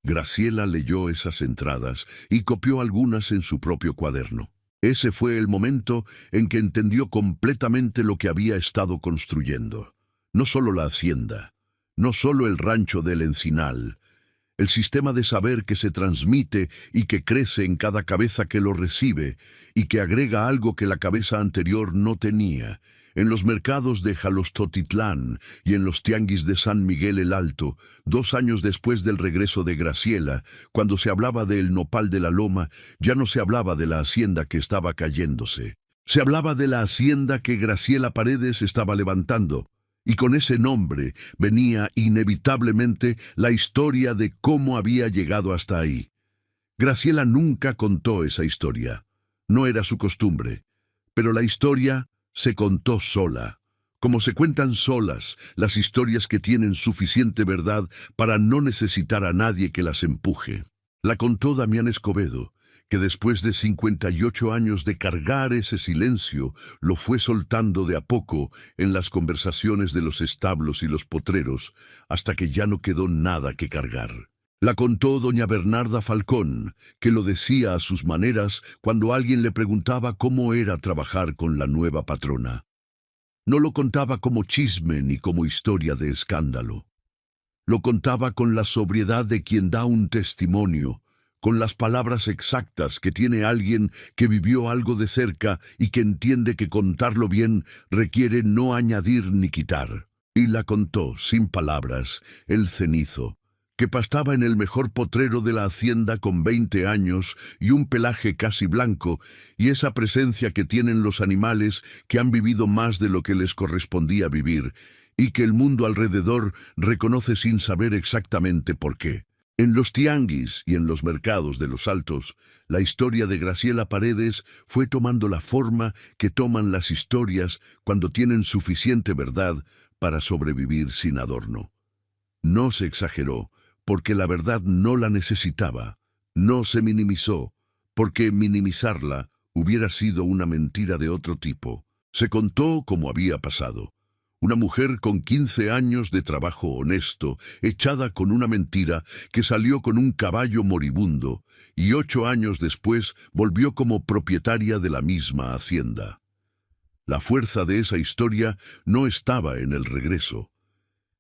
Graciela leyó esas entradas y copió algunas en su propio cuaderno. Ese fue el momento en que entendió completamente lo que había estado construyendo. No solo la hacienda, no solo el rancho del Encinal. el sistema de saber que se transmite y que crece en cada cabeza que lo recibe y que agrega algo que la cabeza anterior no tenía. En los mercados de Jalostotitlán y en los tianguis de San Miguel el Alto, 2 años después del regreso de Graciela, cuando se hablaba del nopal de la loma, ya no se hablaba de la hacienda que estaba cayéndose. Se hablaba de la hacienda que Graciela Paredes estaba levantando, y con ese nombre venía inevitablemente la historia de cómo había llegado hasta ahí. Graciela nunca contó esa historia. No era su costumbre, pero la historia se contó sola, como se cuentan solas las historias que tienen suficiente verdad para no necesitar a nadie que las empuje. La contó Damián Escobedo, que después de 58 años de cargar ese silencio, lo fue soltando de a poco en las conversaciones de los establos y los potreros, hasta que ya no quedó nada que cargar. La contó doña Bernarda Falcón, que lo decía a sus maneras cuando alguien le preguntaba cómo era trabajar con la nueva patrona. No lo contaba como chisme ni como historia de escándalo. Lo contaba con la sobriedad de quien da un testimonio, con las palabras exactas que tiene alguien que vivió algo de cerca y que entiende que contarlo bien requiere no añadir ni quitar. Y la contó, sin palabras, el cenizo, que pastaba en el mejor potrero de la hacienda con 20 años y un pelaje casi blanco, y esa presencia que tienen los animales que han vivido más de lo que les correspondía vivir, y que el mundo alrededor reconoce sin saber exactamente por qué. En los tianguis y en los mercados de los Altos, la historia de Graciela Paredes fue tomando la forma que toman las historias cuando tienen suficiente verdad para sobrevivir sin adorno. No se exageró, porque la verdad no la necesitaba. No se minimizó, porque minimizarla hubiera sido una mentira de otro tipo. Se contó como había pasado. Una mujer con 15 años de trabajo honesto, echada con una mentira, que salió con un caballo moribundo, y 8 años después volvió como propietaria de la misma hacienda. La fuerza de esa historia no estaba en el regreso.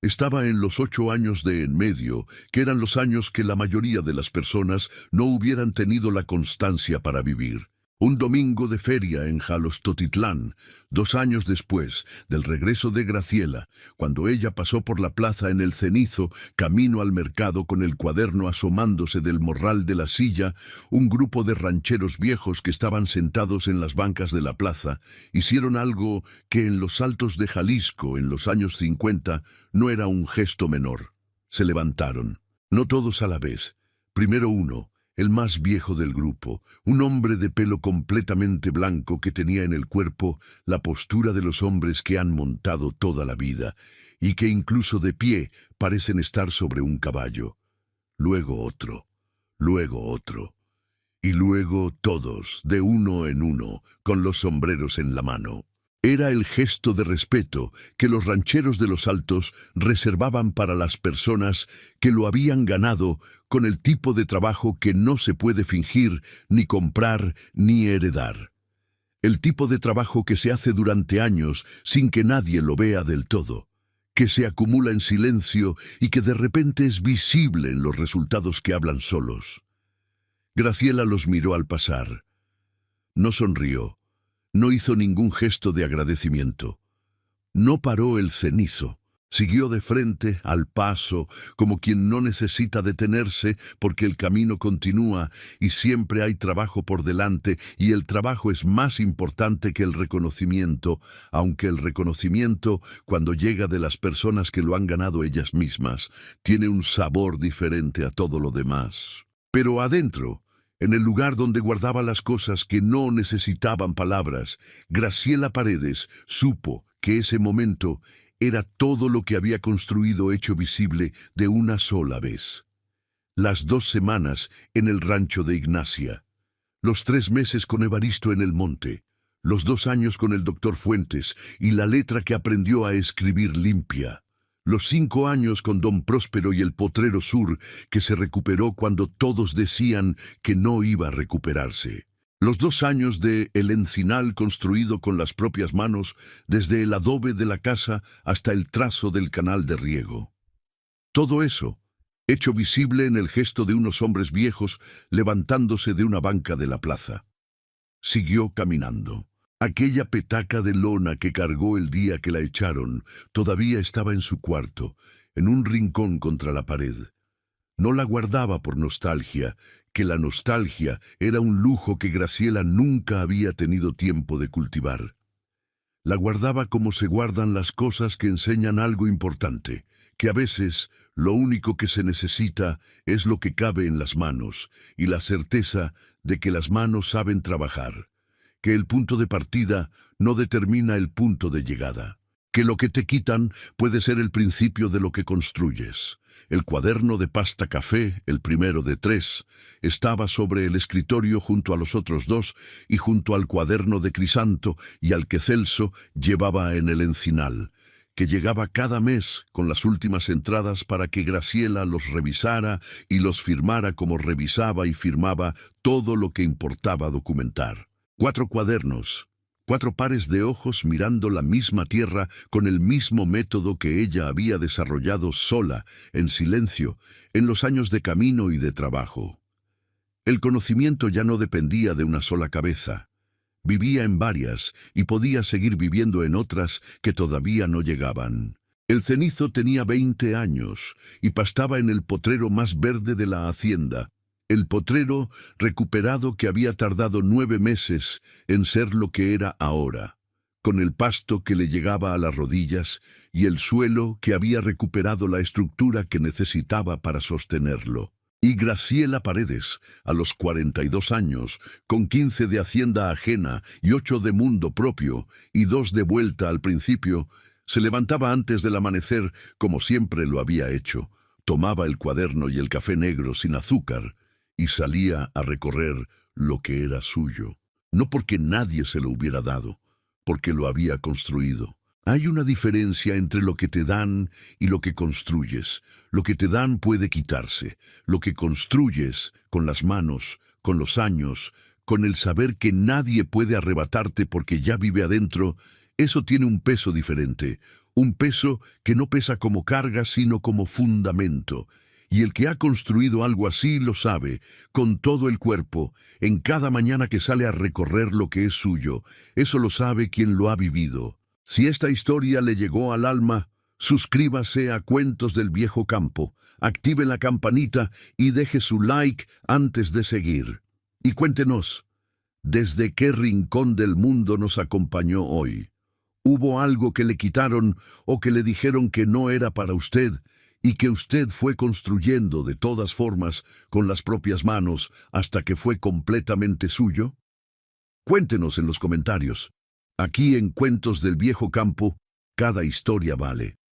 Estaba en los 8 años de en medio, que eran los años que la mayoría de las personas no hubieran tenido la constancia para vivir. Un domingo de feria en Jalostotitlán, 2 años después del regreso de Graciela, cuando ella pasó por la plaza en el cenizo, camino al mercado con el cuaderno asomándose del morral de la silla, un grupo de rancheros viejos que estaban sentados en las bancas de la plaza hicieron algo que en los Altos de Jalisco en los años 50 no era un gesto menor. Se levantaron, no todos a la vez, primero uno, el más viejo del grupo, un hombre de pelo completamente blanco que tenía en el cuerpo la postura de los hombres que han montado toda la vida y que incluso de pie parecen estar sobre un caballo. Luego otro, y luego todos, de uno en uno, con los sombreros en la mano. Era el gesto de respeto que los rancheros de los Altos reservaban para las personas que lo habían ganado con el tipo de trabajo que no se puede fingir, ni comprar, ni heredar. El tipo de trabajo que se hace durante años sin que nadie lo vea del todo, que se acumula en silencio y que de repente es visible en los resultados que hablan solos. Graciela los miró al pasar. No sonrió. No hizo ningún gesto de agradecimiento. No paró el cenizo. Siguió de frente, al paso, como quien no necesita detenerse porque el camino continúa y siempre hay trabajo por delante y el trabajo es más importante que el reconocimiento, aunque el reconocimiento, cuando llega de las personas que lo han ganado ellas mismas, tiene un sabor diferente a todo lo demás. Pero adentro, en el lugar donde guardaba las cosas que no necesitaban palabras, Graciela Paredes supo que ese momento era todo lo que había construido hecho visible de una sola vez. Las 2 semanas en el rancho de Ignacia, los 3 meses con Evaristo en el monte, los 2 años con el doctor Fuentes y la letra que aprendió a escribir limpia, los 5 años con don Próspero y el Potrero Sur, que se recuperó cuando todos decían que no iba a recuperarse. Los 2 años de el encinal construido con las propias manos, desde el adobe de la casa hasta el trazo del canal de riego. Todo eso hecho visible en el gesto de unos hombres viejos levantándose de una banca de la plaza. Siguió caminando. Aquella petaca de lona que cargó el día que la echaron todavía estaba en su cuarto, en un rincón contra la pared. No la guardaba por nostalgia, que la nostalgia era un lujo que Graciela nunca había tenido tiempo de cultivar. La guardaba como se guardan las cosas que enseñan algo importante, que a veces lo único que se necesita es lo que cabe en las manos y la certeza de que las manos saben trabajar, que el punto de partida no determina el punto de llegada, que lo que te quitan puede ser el principio de lo que construyes. El cuaderno de pasta café, el primero de 3, estaba sobre el escritorio junto a los otros 2 y junto al cuaderno de Crisanto y al que Celso llevaba en el encinal, que llegaba cada mes con las últimas entradas para que Graciela los revisara y los firmara como revisaba y firmaba todo lo que importaba documentar. 4 cuadernos, 4 pares de ojos mirando la misma tierra con el mismo método que ella había desarrollado sola, en silencio, en los años de camino y de trabajo. El conocimiento ya no dependía de una sola cabeza. Vivía en varias y podía seguir viviendo en otras que todavía no llegaban. El cenizo tenía 20 años y pastaba en el potrero más verde de la hacienda, el potrero recuperado que había tardado 9 meses en ser lo que era ahora, con el pasto que le llegaba a las rodillas y el suelo que había recuperado la estructura que necesitaba para sostenerlo. Y Graciela Paredes, a los 42 años, con 15 de hacienda ajena y 8 de mundo propio, y 2 de vuelta al principio, se levantaba antes del amanecer, como siempre lo había hecho, tomaba el cuaderno y el café negro sin azúcar, y salía a recorrer lo que era suyo. No porque nadie se lo hubiera dado, porque lo había construido. Hay una diferencia entre lo que te dan y lo que construyes. Lo que te dan puede quitarse. Lo que construyes con las manos, con los años, con el saber que nadie puede arrebatarte porque ya vive adentro, eso tiene un peso diferente. Un peso que no pesa como carga, sino como fundamento. Y el que ha construido algo así lo sabe, con todo el cuerpo, en cada mañana que sale a recorrer lo que es suyo. Eso lo sabe quien lo ha vivido. Si esta historia le llegó al alma, suscríbase a Cuentos del Viejo Campo, active la campanita y deje su like antes de seguir. Y cuéntenos, ¿desde qué rincón del mundo nos acompañó hoy? ¿Hubo algo que le quitaron o que le dijeron que no era para usted y que usted fue construyendo de todas formas con las propias manos hasta que fue completamente suyo? Cuéntenos en los comentarios. Aquí en Cuentos del Viejo Campo, cada historia vale.